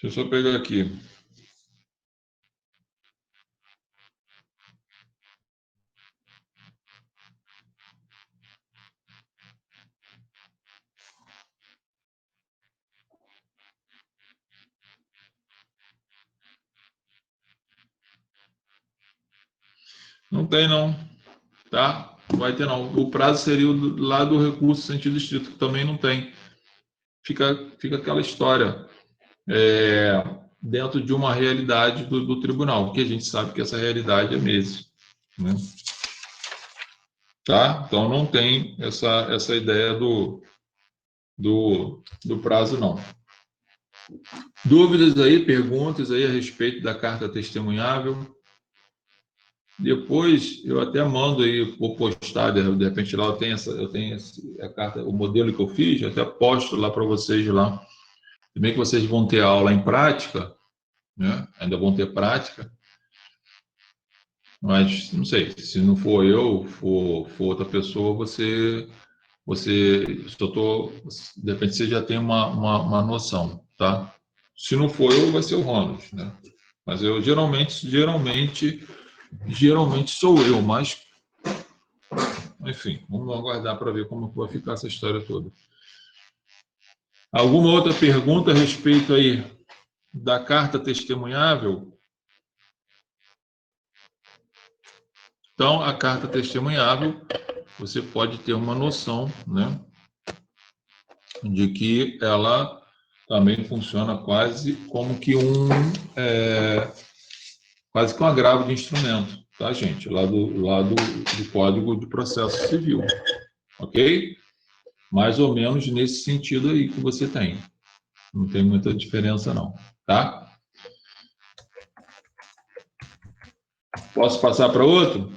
Deixa eu só pegar aqui. Não tem, não, tá? Não vai ter, não. O prazo seria lá do recurso em sentido estrito, que também não tem. Fica aquela história dentro de uma realidade do tribunal, que a gente sabe que essa realidade é meses, né? Tá? Então não tem essa ideia do prazo, não. Dúvidas aí, perguntas aí a respeito da carta testemunhável? Depois eu até mando aí, vou postar, de repente lá eu tenho a carta, o modelo que eu fiz, eu até posto lá para vocês lá. Também que vocês vão ter aula em prática, né? Ainda vão ter prática, mas não sei, se não for eu, for outra pessoa, de repente você já tem uma noção, tá? Se não for eu, vai ser o Ronald, né? Mas eu geralmente sou eu, mas enfim, vamos aguardar para ver como vai ficar essa história toda. Alguma outra pergunta a respeito aí da carta testemunhável? Então, a carta testemunhável, você pode ter uma noção, né, de que ela também funciona quase como que quase que um agravo de instrumento, tá, gente? Lá do Código de Processo Civil, ok? Mais ou menos nesse sentido aí que você tem. Não tem muita diferença, não, tá? Posso passar para outro?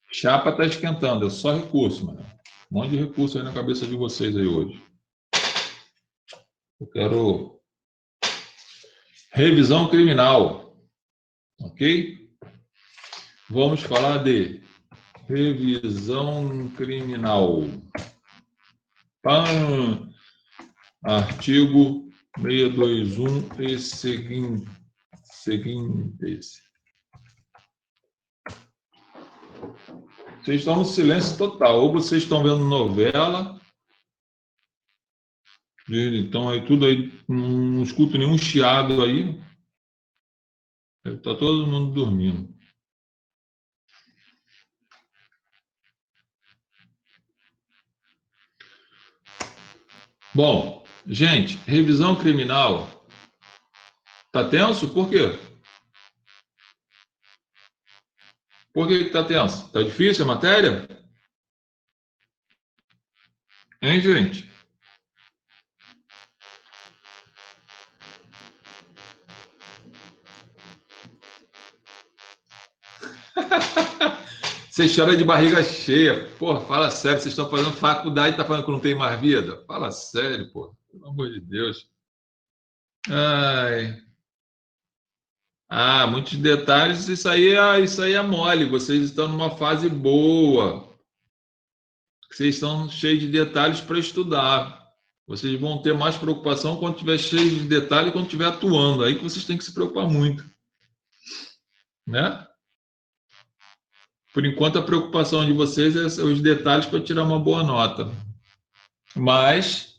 Chapa está esquentando, é só recurso, mano. Um monte de recurso aí na cabeça de vocês aí hoje. Eu quero revisão criminal, ok? Vamos falar de revisão criminal. Pam! Artigo 621 e seguintes. Vocês estão no silêncio total. Ou vocês estão vendo novela, então aí tudo aí, não escuto nenhum chiado aí. Está todo mundo dormindo. Bom, gente, revisão criminal. Tá tenso? Por quê? Por que tá tenso? Tá difícil a matéria? Hein, gente? Você chora de barriga cheia. Pô, fala sério, vocês estão fazendo faculdade e tá falando que não tem mais vida? Fala sério, pô. Pelo amor de Deus. Ai. Ah, muitos detalhes, isso aí é mole. Vocês estão numa fase boa. Vocês estão cheios de detalhes para estudar. Vocês vão ter mais preocupação quando tiver cheio de detalhes e quando estiver atuando. Aí que vocês têm que se preocupar muito, né? Por enquanto, a preocupação de vocês é os detalhes para tirar uma boa nota. Mas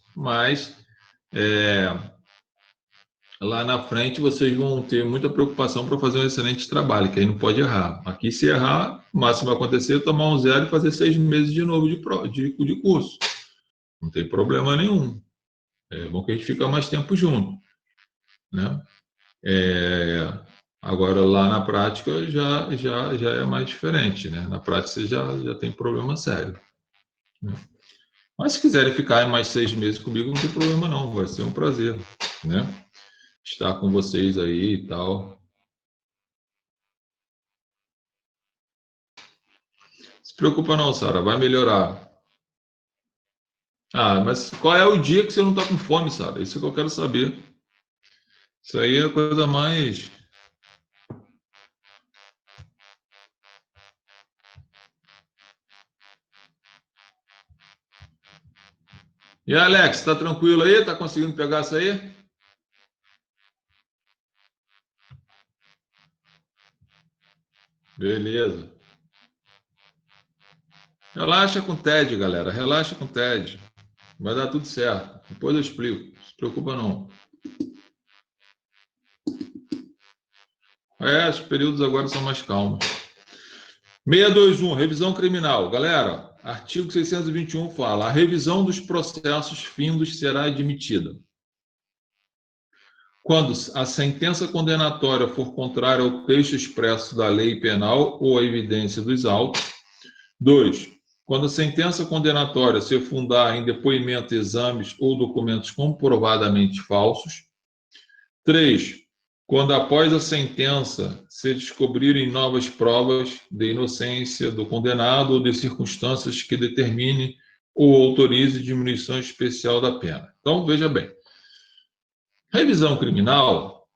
lá na frente vocês vão ter muita preocupação para fazer um excelente trabalho, que aí não pode errar. Aqui, se errar, o máximo vai acontecer é tomar um 0 e fazer 6 meses de novo de curso. Não tem problema nenhum. É bom que a gente fica mais tempo junto, né? Agora, lá na prática, já é mais diferente, né? Na prática, você já tem problema sério, né? Mas se quiserem ficar mais 6 meses comigo, não tem problema não, vai ser um prazer, né? Estar com vocês aí e tal. Se preocupa não, Sara, vai melhorar. Ah, mas qual é o dia que você não está com fome, Sara? Isso que eu quero saber. Isso aí é a coisa mais... E Alex, tá tranquilo aí? Tá conseguindo pegar isso aí? Beleza. Relaxa com o TED, galera. Relaxa com o TED. Vai dar tudo certo. Depois eu explico. Não se preocupa não. Os períodos agora são mais calmos. 621, revisão criminal. Galera, artigo 621 fala: a revisão dos processos findos será admitida quando a sentença condenatória for contrária ao texto expresso da lei penal ou à evidência dos autos. 2. Quando a sentença condenatória se fundar em depoimento, exames ou documentos comprovadamente falsos. 3. Quando após a sentença se descobrirem novas provas de inocência do condenado ou de circunstâncias que determine ou autorize diminuição especial da pena. Então, veja bem. Revisão criminal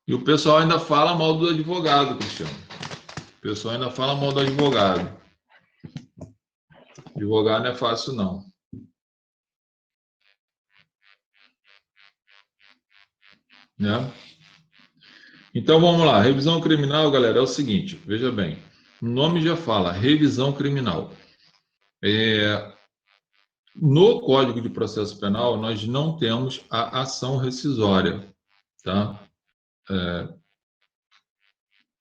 E o pessoal ainda fala mal do advogado, Cristiano. O pessoal ainda fala mal do advogado. Advogado não é fácil, não. Né? Então, vamos lá. Revisão criminal, galera, é o seguinte. Veja bem. O nome já fala, revisão criminal. No Código de Processo Penal, nós não temos a ação rescisória, tá?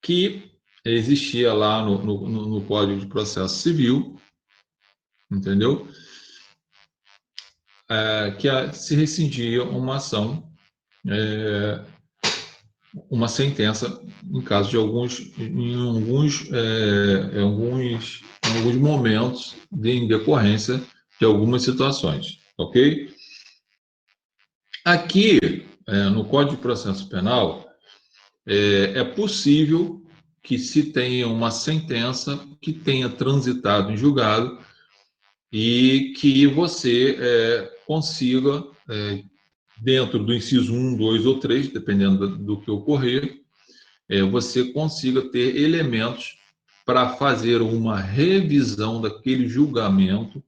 Que existia lá no Código de Processo Civil, entendeu? Que se rescindia uma ação, uma sentença, em caso de em alguns momentos em decorrência de algumas situações, ok? Aqui, no Código de Processo Penal, é possível que se tenha uma sentença que tenha transitado em julgado e que você consiga, dentro do inciso 1, 2 ou 3, dependendo do que ocorrer, você consiga ter elementos para fazer uma revisão daquele julgamento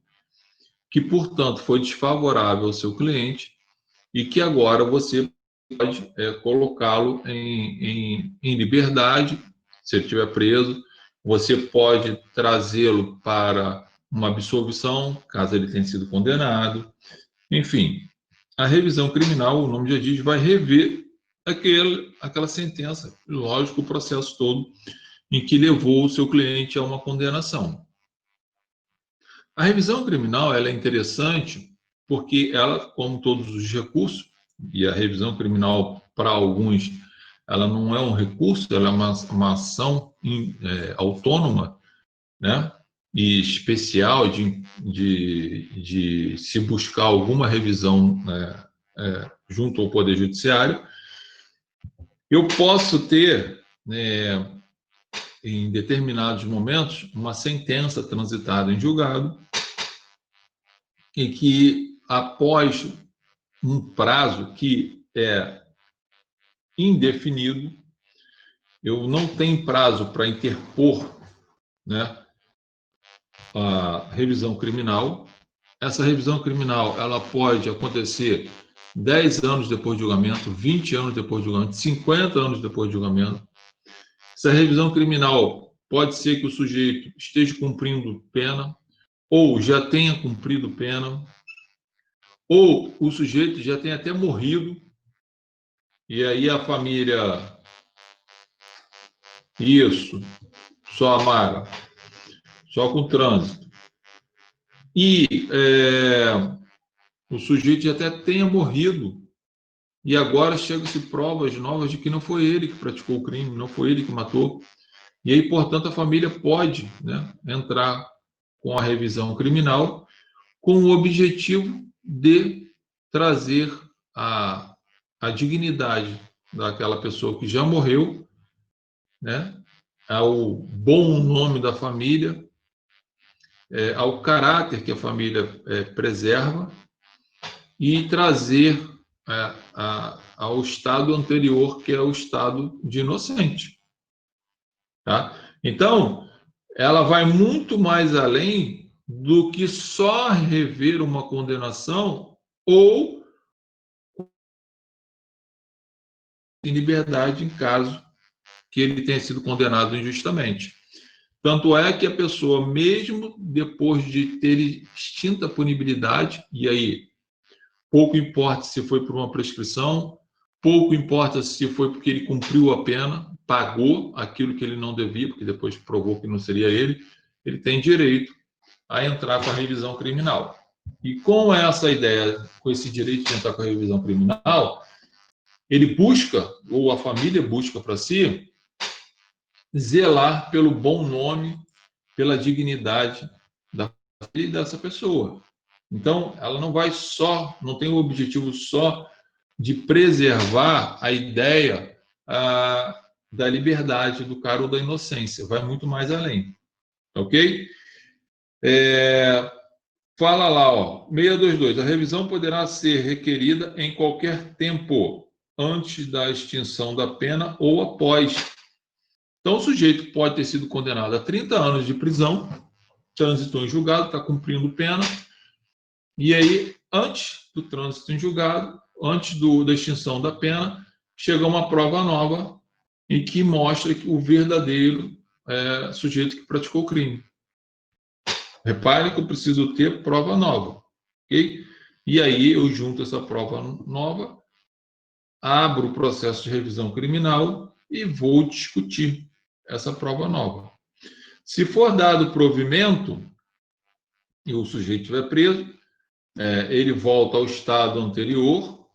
que, portanto, foi desfavorável ao seu cliente e que agora você pode colocá-lo em liberdade, se ele estiver preso. Você pode trazê-lo para uma absolvição, caso ele tenha sido condenado. Enfim, a revisão criminal, o nome já diz, vai rever aquela sentença, lógico, o processo todo em que levou o seu cliente a uma condenação. A revisão criminal ela é interessante porque ela, como todos os recursos, e a revisão criminal, para alguns, ela não é um recurso, ela é uma ação autônoma, né? E especial de se buscar alguma revisão, né, junto ao Poder Judiciário. Eu posso ter, né, em determinados momentos, uma sentença transitada em julgado e que, após um prazo que é indefinido, eu não tenho prazo para interpor, né, a revisão criminal. Essa revisão criminal ela pode acontecer 10 anos depois do julgamento, 20 anos depois do julgamento, 50 anos depois do julgamento. Essa revisão criminal pode ser que o sujeito esteja cumprindo pena, ou já tenha cumprido pena, ou o sujeito já tenha até morrido, e aí a família... Isso, só Amara, só com trânsito. E o sujeito já até tenha morrido, e agora chegam-se provas novas de que não foi ele que praticou o crime, não foi ele que matou. E aí, portanto, a família pode, né, entrar com a revisão criminal com o objetivo de trazer a dignidade daquela pessoa que já morreu, né, ao bom nome da família, ao caráter que a família preserva e trazer ao estado anterior, que é o estado de inocente. Tá? Então, ela vai muito mais além do que só rever uma condenação ou em liberdade em caso que ele tenha sido condenado injustamente. Tanto é que a pessoa, mesmo depois de ter extinta a punibilidade, e aí pouco importa se foi por uma prescrição, pouco importa se foi porque ele cumpriu a pena, pagou aquilo que ele não devia, porque depois provou que não seria ele tem direito a entrar com a revisão criminal. E com essa ideia, com esse direito de entrar com a revisão criminal, ele busca, ou a família busca para si, zelar pelo bom nome, pela dignidade da família e dessa pessoa. Então, ela não vai só, não tem o objetivo só de preservar a ideia da liberdade do cara ou da inocência, vai muito mais além, ok? Fala lá, ó, 622, a revisão poderá ser requerida em qualquer tempo, antes da extinção da pena ou após. Então, o sujeito pode ter sido condenado a 30 anos de prisão, transitou em julgado, está cumprindo pena, e aí, antes do trânsito em julgado, antes da extinção da pena, chega uma prova nova e que mostra que o verdadeiro sujeito que praticou o crime. Repare que eu preciso ter prova nova, ok? E aí eu junto essa prova nova, abro o processo de revisão criminal e vou discutir essa prova nova. Se for dado provimento e o sujeito estiver preso, ele volta ao estado anterior,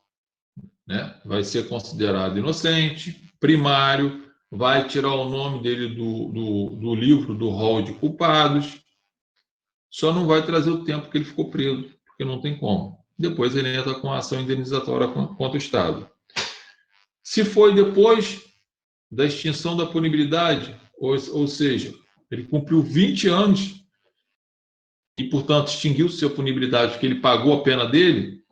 né? Vai ser considerado inocente, primário, vai tirar o nome dele do livro do rol de culpados, só não vai trazer o tempo que ele ficou preso, porque não tem como. Depois ele entra com a ação indenizatória contra o Estado. Se foi depois da extinção da punibilidade, ou seja, ele cumpriu 20 anos e, portanto, extinguiu-se a punibilidade porque ele pagou a pena dele,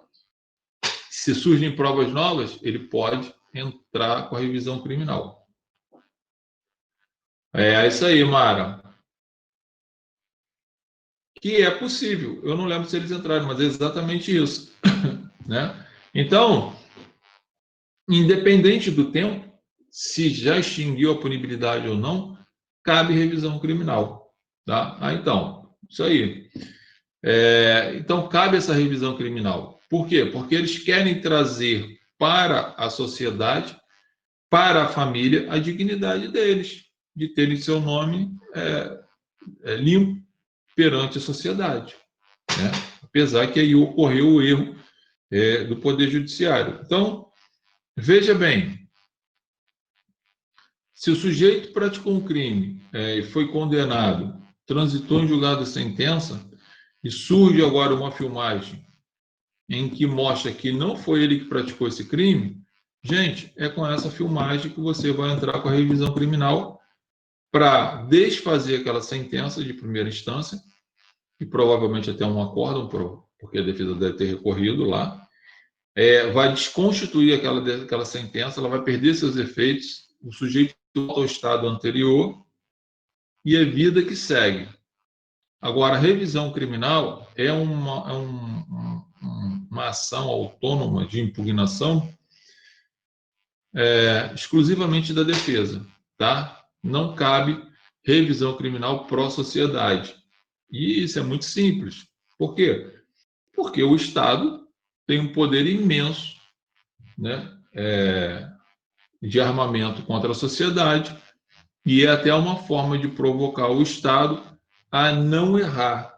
se surgem provas novas, ele pode entrar com a revisão criminal. É isso aí, Mara. que é possível. Eu não lembro se eles entraram, mas é exatamente isso. Né? Então, independente do tempo, se já extinguiu a punibilidade ou não, cabe revisão criminal. Tá? Então, isso aí. Então, cabe essa revisão criminal. Por quê? Porque eles querem trazer para a sociedade, para a família, a dignidade deles, de terem seu nome limpo perante a sociedade. Né? Apesar que aí ocorreu o erro do Poder Judiciário. Então, veja bem, se o sujeito praticou um crime e foi condenado, transitou em julgado a sentença, e surge agora uma filmagem em que mostra que não foi ele que praticou esse crime, gente, é com essa filmagem que você vai entrar com a revisão criminal para desfazer aquela sentença de primeira instância, e provavelmente até um acórdão, porque a defesa deve ter recorrido lá, vai desconstituir aquela sentença, ela vai perder seus efeitos, o sujeito volta ao estado anterior e é vida que segue. Agora, a revisão criminal é uma ação autônoma de impugnação exclusivamente da defesa, tá? Não cabe revisão criminal pró-sociedade. E isso é muito simples. Por quê? Porque o Estado tem um poder imenso, né, de armamento contra a sociedade, e é até uma forma de provocar o Estado a não errar.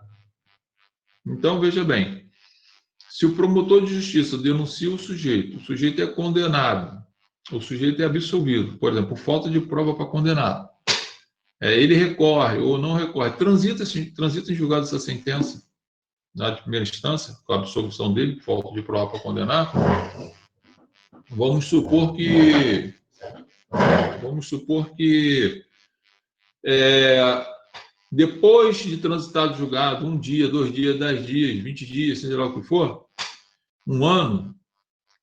Então, veja bem, se o promotor de justiça denuncia o sujeito é condenado, o sujeito é absolvido, por exemplo, por falta de prova para condenar, ele recorre ou não recorre, transita em julgado essa sentença na primeira instância, com a absolvição dele, por falta de prova para condenar, vamos supor que depois de transitado o julgado, 1 dia, 2 dias, 10 dias, 20 dias, seja lá o que for, 1 ano,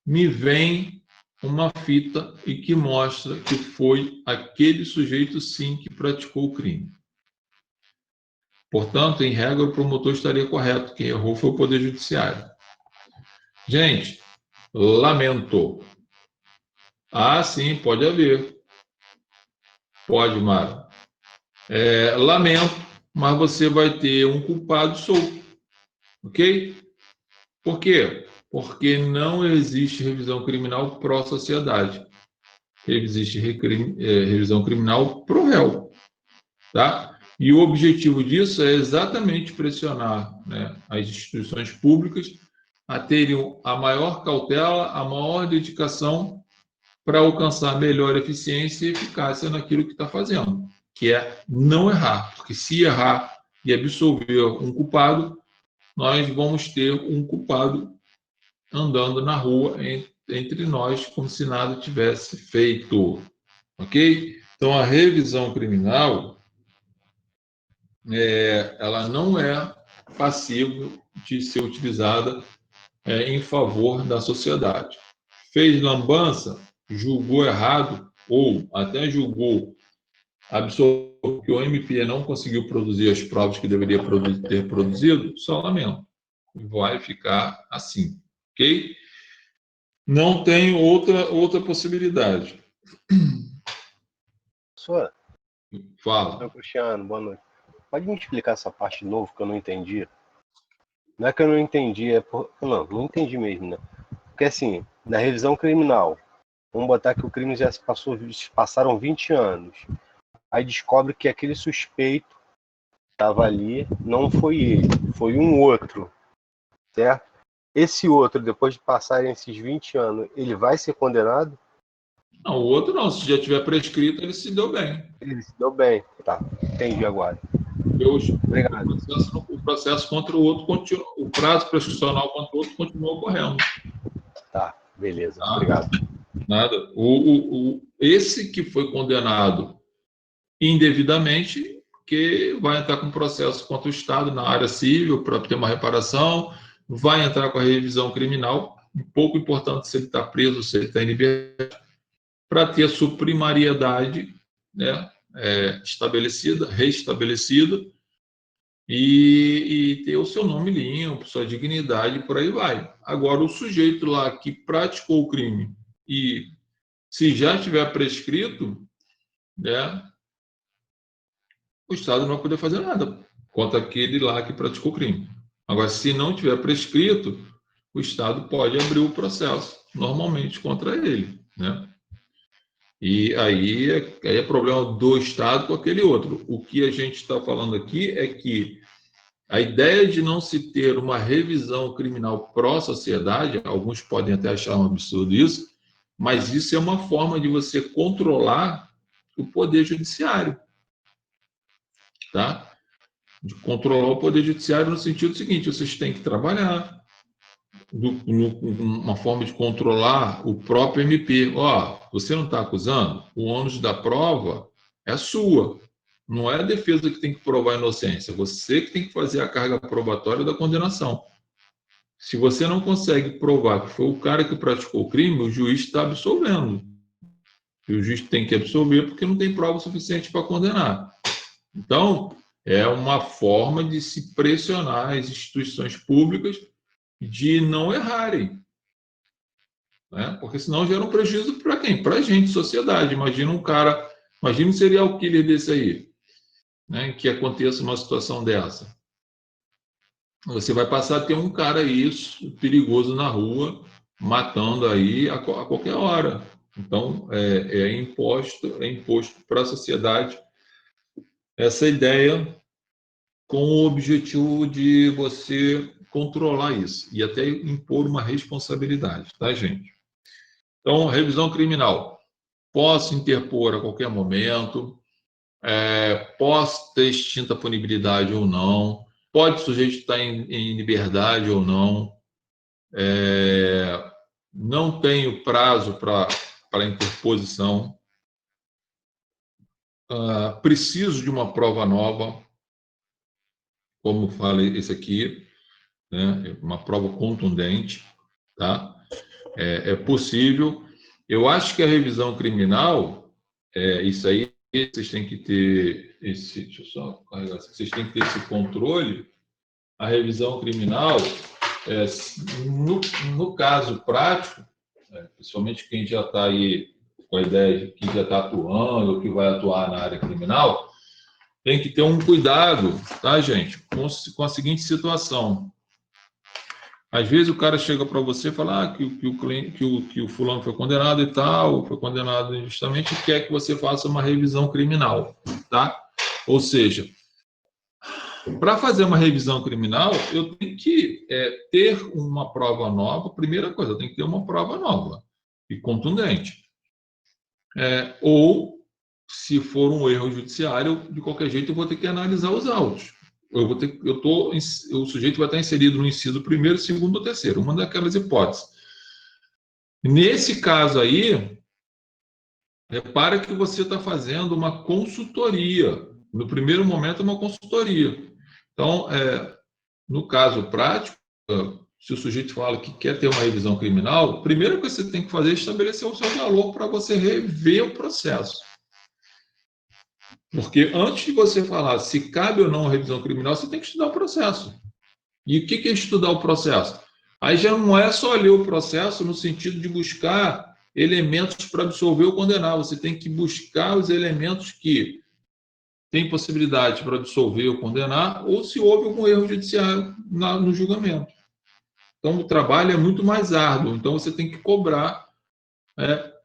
me vem uma fita e que mostra que foi aquele sujeito, sim, que praticou o crime. Portanto, em regra, o promotor estaria correto. Quem errou foi o Poder Judiciário. Gente, lamento. Ah, sim, pode haver. Pode, Mara. Lamento, mas você vai ter um culpado solto. Ok? Por quê? Porque não existe revisão criminal pró-sociedade. Existe revisão criminal pro réu. Tá? E o objetivo disso é exatamente pressionar, né, as instituições públicas a terem a maior cautela, a maior dedicação para alcançar melhor eficiência e eficácia naquilo que está fazendo, que é não errar. Porque se errar e absolver um culpado, nós vamos ter um culpado andando na rua entre nós como se nada tivesse feito. Ok? Então, a revisão criminal ela não é passível de ser utilizada em favor da sociedade. Fez lambança, julgou errado, ou até julgou absolvido que o MP não conseguiu produzir as provas que deveria ter produzido, só lamento. Vai ficar assim, ok? Não tem outra possibilidade. Professor, Fala. Cristiano, boa noite. Pode me explicar essa parte de novo que eu não entendi? Não é que eu não entendi, não entendi mesmo, né? Porque assim, na revisão criminal, vamos botar que o crime já passaram 20 anos. Aí descobre que aquele suspeito estava ali, não foi ele, foi um outro, certo? Esse outro, depois de passarem esses 20 anos, ele vai ser condenado? Não, o outro não. Se já tiver prescrito, ele se deu bem. Ele se deu bem. Tá, entendi agora. Obrigado. O processo contra o outro continua, o prazo prescricional contra o outro continua ocorrendo. Tá, beleza. Tá? Obrigado. Nada. Esse que foi condenado indevidamente, que vai entrar com processo contra o Estado na área civil para ter uma reparação, vai entrar com a revisão criminal, pouco importante se ele está preso, se ele está em liberdade, para ter a sua primariedade, né, restabelecida, e ter o seu nome limpo, sua dignidade, por aí vai. Agora, o sujeito lá que praticou o crime e se já estiver prescrito, né, o Estado não vai poder fazer nada contra aquele lá que praticou o crime. Agora, se não tiver prescrito, o Estado pode abrir o processo normalmente contra ele, né? E aí é problema do Estado com aquele outro. O que a gente está falando aqui é que a ideia de não se ter uma revisão criminal pró-sociedade, alguns podem até achar um absurdo isso, mas isso é uma forma de você controlar o poder judiciário, tá? De controlar o poder judiciário no sentido seguinte: vocês têm que trabalhar, uma forma de controlar o próprio MP. Ó, você não está acusando, o ônus da prova é sua. Não é a defesa que tem que provar a inocência, você que tem que fazer a carga probatória da condenação. Se você não consegue provar que foi o cara que praticou o crime, o juiz está absolvendo. E o juiz tem que absolver porque não tem prova suficiente para condenar. Então, é uma forma de se pressionar as instituições públicas de não errarem, né? Porque senão gera um prejuízo para quem? Para a gente, sociedade. Imagina um serial killer desse aí, né, que aconteça uma situação dessa. Você vai passar a ter um cara aí perigoso na rua, matando aí a qualquer hora. Então, é imposto para a sociedade essa ideia com o objetivo de você controlar isso e até impor uma responsabilidade, tá, gente? Então, revisão criminal. Posso interpor a qualquer momento, posso ter extinta a punibilidade ou não, pode o sujeito estar em liberdade ou não, não tenho prazo para interposição, preciso de uma prova nova, como fala esse aqui, né, uma prova contundente, tá? É possível. Eu acho que a revisão criminal, isso aí, vocês têm que ter deixa eu só carregar, vocês têm que ter esse controle. A revisão criminal, no caso prático, principalmente quem já está aí com a ideia de que já está atuando ou que vai atuar na área criminal, tem que ter um cuidado, tá, gente, com a seguinte situação. Às vezes o cara chega para você e fala que o fulano foi condenado e tal, foi condenado injustamente e quer que você faça uma revisão criminal, tá? Ou seja, para fazer uma revisão criminal, eu tenho que ter uma prova nova. Primeira coisa, eu tenho que ter uma prova nova e contundente. Ou, se for um erro judiciário, de qualquer jeito eu vou ter que analisar os autos. O sujeito vai estar inserido no inciso primeiro, segundo ou terceiro, uma daquelas hipóteses. Nesse caso aí, repara que você está fazendo uma consultoria. No primeiro momento, é uma consultoria. Então, no caso prático, se o sujeito fala que quer ter uma revisão criminal, a primeira coisa que você tem que fazer é estabelecer o seu valor para você rever o processo. Porque antes de você falar se cabe ou não a revisão criminal, você tem que estudar o processo. E o que é estudar o processo? Aí já não é só ler o processo no sentido de buscar elementos para absolver ou condenar. Você tem que buscar os elementos que têm possibilidade para absolver ou condenar, ou se houve algum erro judiciário no julgamento. Então, o trabalho é muito mais árduo. Então, você tem que cobrar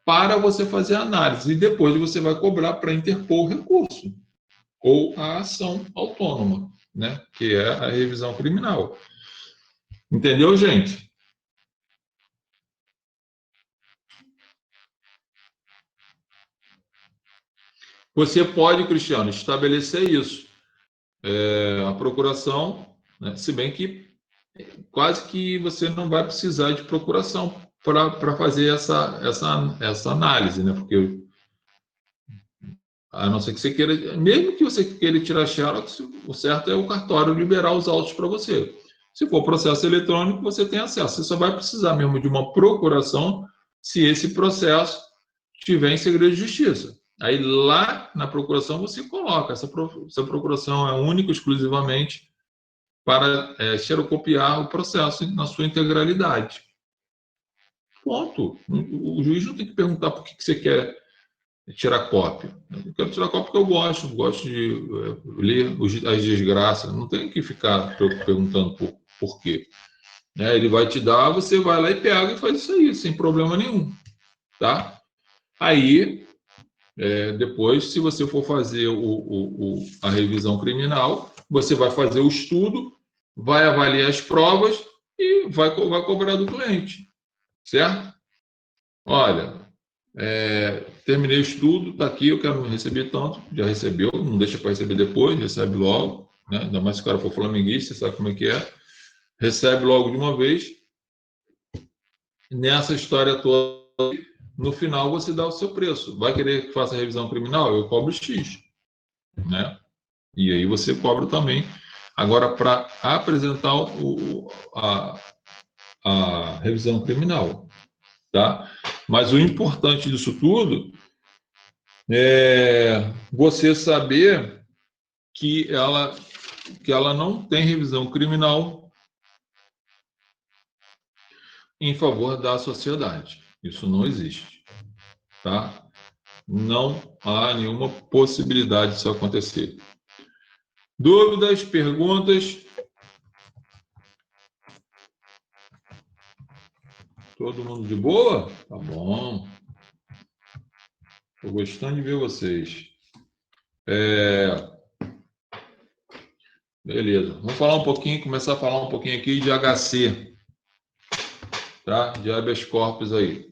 para você fazer a análise. E depois você vai cobrar para interpor o recurso ou a ação autônoma, né? Que é a revisão criminal. Entendeu, gente? Você pode, Cristiano, estabelecer isso. A procuração, né? Se bem que quase que você não vai precisar de procuração para fazer essa análise, né? Porque a não ser que você queira, mesmo que você queira tirar xerox, o certo é o cartório liberar os autos para você. Se for processo eletrônico, você tem acesso. Você só vai precisar mesmo de uma procuração se esse processo estiver em segredo de justiça. Aí lá na procuração você coloca, essa procuração é única, exclusivamente para xerocopiar o processo na sua integralidade. Ponto. O juiz não tem que perguntar por que você quer tirar cópia. Eu quero tirar cópia porque eu gosto de ler as desgraças. Não tem que ficar perguntando por quê. Ele vai te dar, você vai lá e pega e faz isso aí, sem problema nenhum. Tá? Aí, depois, se você for fazer a revisão criminal, você vai fazer o estudo, vai avaliar as provas e vai cobrar do cliente. Certo? Olha, terminei o estudo, está aqui, eu quero receber tanto, já recebeu, não deixa para receber depois, recebe logo, né? Ainda mais se o cara for flamenguista, você sabe como é que é. Recebe logo de uma vez. Nessa história toda, no final você dá o seu preço. Vai querer que faça revisão criminal? Eu cobro X, né? E aí você cobra também. Agora, para apresentar a revisão criminal, tá? Mas o importante disso tudo é você saber que ela não tem revisão criminal em favor da sociedade. Isso não existe, tá? Não há nenhuma possibilidade disso acontecer. Dúvidas, perguntas? Todo mundo de boa? Tá bom. Estou gostando de ver vocês. Beleza. Vamos falar um pouquinho, começar a falar um pouquinho aqui de HC, tá? De habeas corpus aí.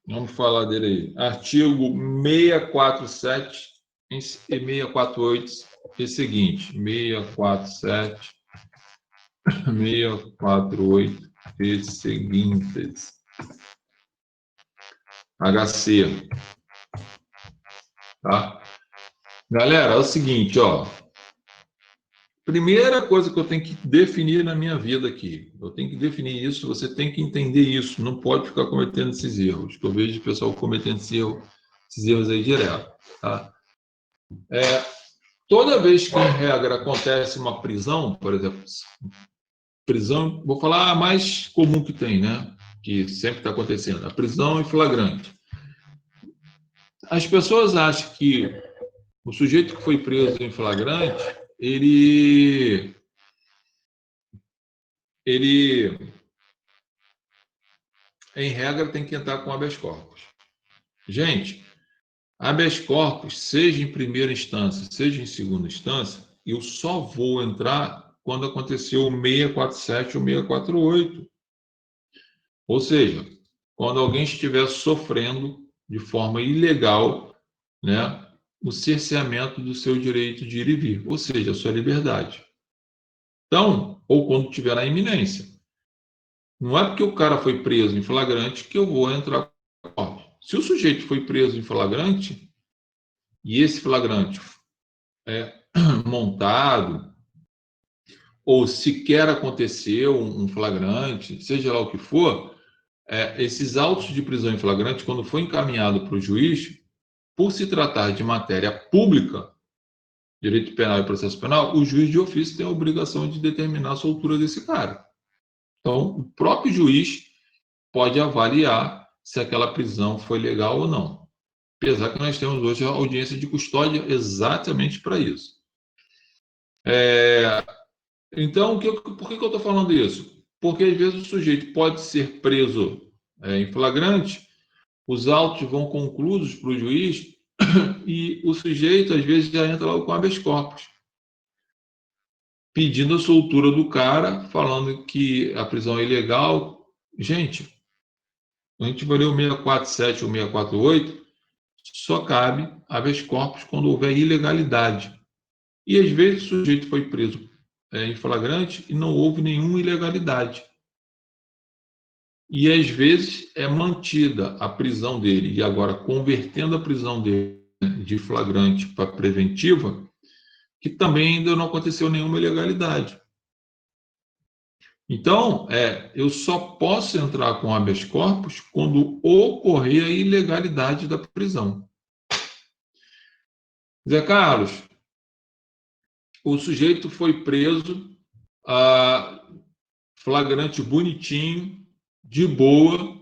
Vamos falar dele aí. Artigo 647 e 648 e seguinte. 647, 648 e seguintes. HC. Tá? Galera, é o seguinte, ó. Primeira coisa que eu tenho que definir na minha vida aqui. Eu tenho que definir isso, você tem que entender isso. Não pode ficar cometendo esses erros. Que eu vejo o pessoal cometendo esses erros aí direto. Tá? Toda vez que, em regra, acontece uma prisão, por exemplo, prisão, vou falar a mais comum que tem, né? Que sempre está acontecendo, a prisão em flagrante. As pessoas acham que o sujeito que foi preso em flagrante, ele em regra, tem que entrar com habeas corpus. Gente, habeas corpus, seja em primeira instância, seja em segunda instância, eu só vou entrar quando aconteceu o 647 ou 648. Ou seja, quando alguém estiver sofrendo de forma ilegal, né, o cerceamento do seu direito de ir e vir, ou seja, a sua liberdade. Então, ou quando tiver na iminência. Não é porque o cara foi preso em flagrante que eu vou entrar com corpus. Se o sujeito foi preso em flagrante, e esse flagrante é montado, ou sequer aconteceu um flagrante, seja lá o que for, esses autos de prisão em flagrante, quando foi encaminhado para o juiz, por se tratar de matéria pública, direito penal e processo penal, o juiz de ofício tem a obrigação de determinar a soltura desse cara. Então, o próprio juiz pode avaliar se aquela prisão foi legal ou não. Apesar que nós temos hoje a audiência de custódia exatamente para isso. Então, por que eu estou falando isso? Porque às vezes o sujeito pode ser preso em flagrante, os autos vão concluídos para o juiz e o sujeito às vezes já entra logo com habeas corpus, pedindo a soltura do cara, falando que a prisão é ilegal. Gente, a gente vai ler o 647 ou 648, só cabe habeas corpus quando houver ilegalidade. E às vezes o sujeito foi preso em flagrante e não houve nenhuma ilegalidade. E às vezes é mantida a prisão dele, e agora convertendo a prisão dele de flagrante para preventiva, que também ainda não aconteceu nenhuma ilegalidade. Então, eu só posso entrar com habeas corpus quando ocorrer a ilegalidade da prisão. Zé Carlos, o sujeito foi preso, flagrante bonitinho, de boa.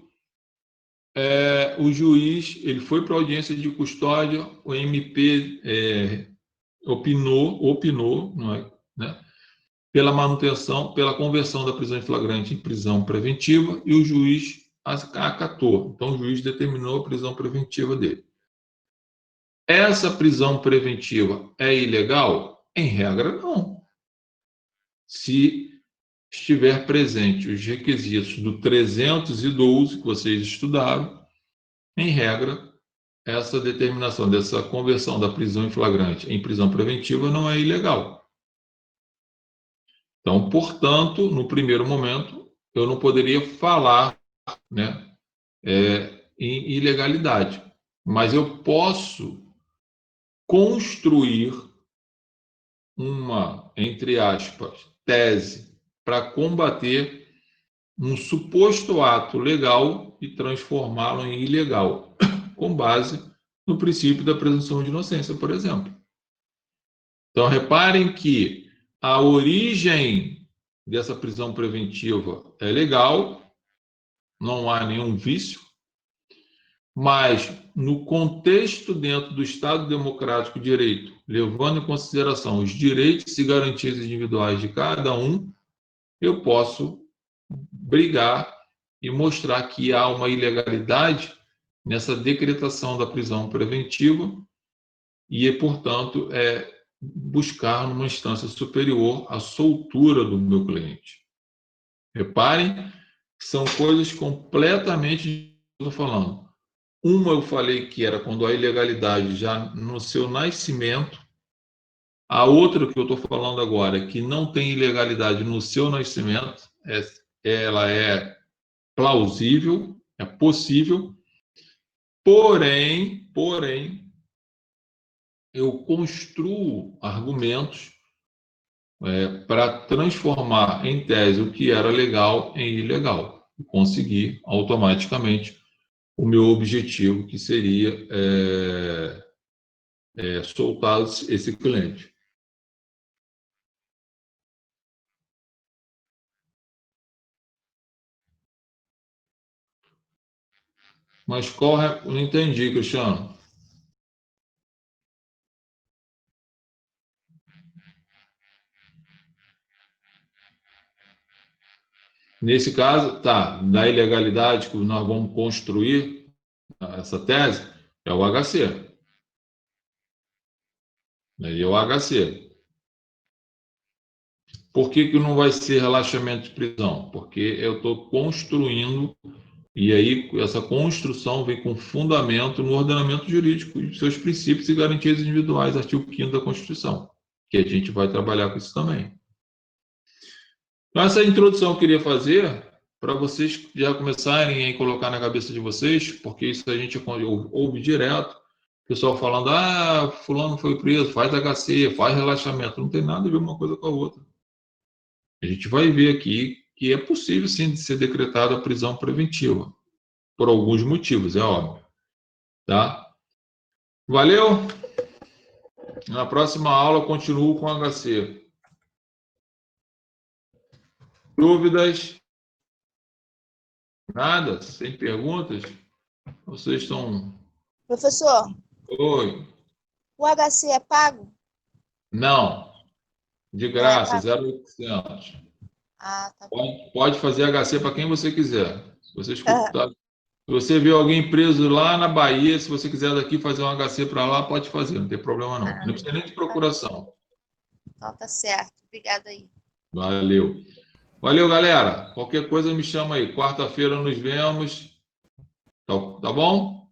O juiz, ele foi para a audiência de custódia, o MP opinou, não é, né, pela manutenção, pela conversão da prisão em flagrante em prisão preventiva, e o juiz acatou. Então, o juiz determinou a prisão preventiva dele. Essa prisão preventiva é ilegal? Em regra, não. Se estiver presente os requisitos do 312 que vocês estudaram, em regra, essa determinação dessa conversão da prisão em flagrante em prisão preventiva não é ilegal. Então, portanto, no primeiro momento, eu não poderia falar, né, em ilegalidade, mas eu posso construir uma, entre aspas, tese para combater um suposto ato legal e transformá-lo em ilegal, com base no princípio da presunção de inocência, por exemplo. Então, reparem que a origem dessa prisão preventiva é legal, não há nenhum vício, mas no contexto dentro do Estado Democrático de Direito, levando em consideração os direitos e garantias individuais de cada um, eu posso brigar e mostrar que há uma ilegalidade nessa decretação da prisão preventiva e, portanto, buscar numa instância superior a soltura do meu cliente. Reparem que são coisas completamente, estou falando. Uma eu falei que era quando a ilegalidade já no seu nascimento. A outra que eu estou falando agora, que não tem ilegalidade no seu nascimento, ela é plausível, é possível, porém, eu construo argumentos para transformar em tese o que era legal em ilegal e conseguir automaticamente o meu objetivo, que seria soltar esse cliente. Mas não entendi, Cristiano. Nesse caso, tá, da ilegalidade que nós vamos construir essa tese, é o HC. É o HC. Por que não vai ser relaxamento de prisão? Porque eu estou construindo, e aí essa construção vem com fundamento no ordenamento jurídico e seus princípios e garantias individuais, artigo 5º da Constituição, que a gente vai trabalhar com isso também. Então, essa introdução eu queria fazer para vocês já começarem a colocar na cabeça de vocês, porque isso a gente ouve direto, o pessoal falando, fulano foi preso, faz HC, faz relaxamento. Não tem nada a ver uma coisa com a outra. A gente vai ver aqui que é possível, sim, de ser decretada a prisão preventiva, por alguns motivos, é óbvio. Tá? Valeu? Na próxima aula eu continuo com HC. Dúvidas? Nada? Sem perguntas? Vocês estão... Professor, Oi. o HC é pago? Não. De graça, 0,800. Ah, tá. Pode fazer HC para quem você quiser. Se você escutar, se você vê alguém preso lá na Bahia, se você quiser daqui fazer um HC para lá, pode fazer, não tem problema não. Não precisa nem de procuração. Então tá certo. Obrigada aí. Valeu. Valeu, galera. Qualquer coisa me chama aí. Quarta-feira nos vemos. Tá bom?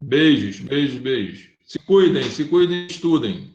Beijos, beijos, beijos. Se cuidem, estudem.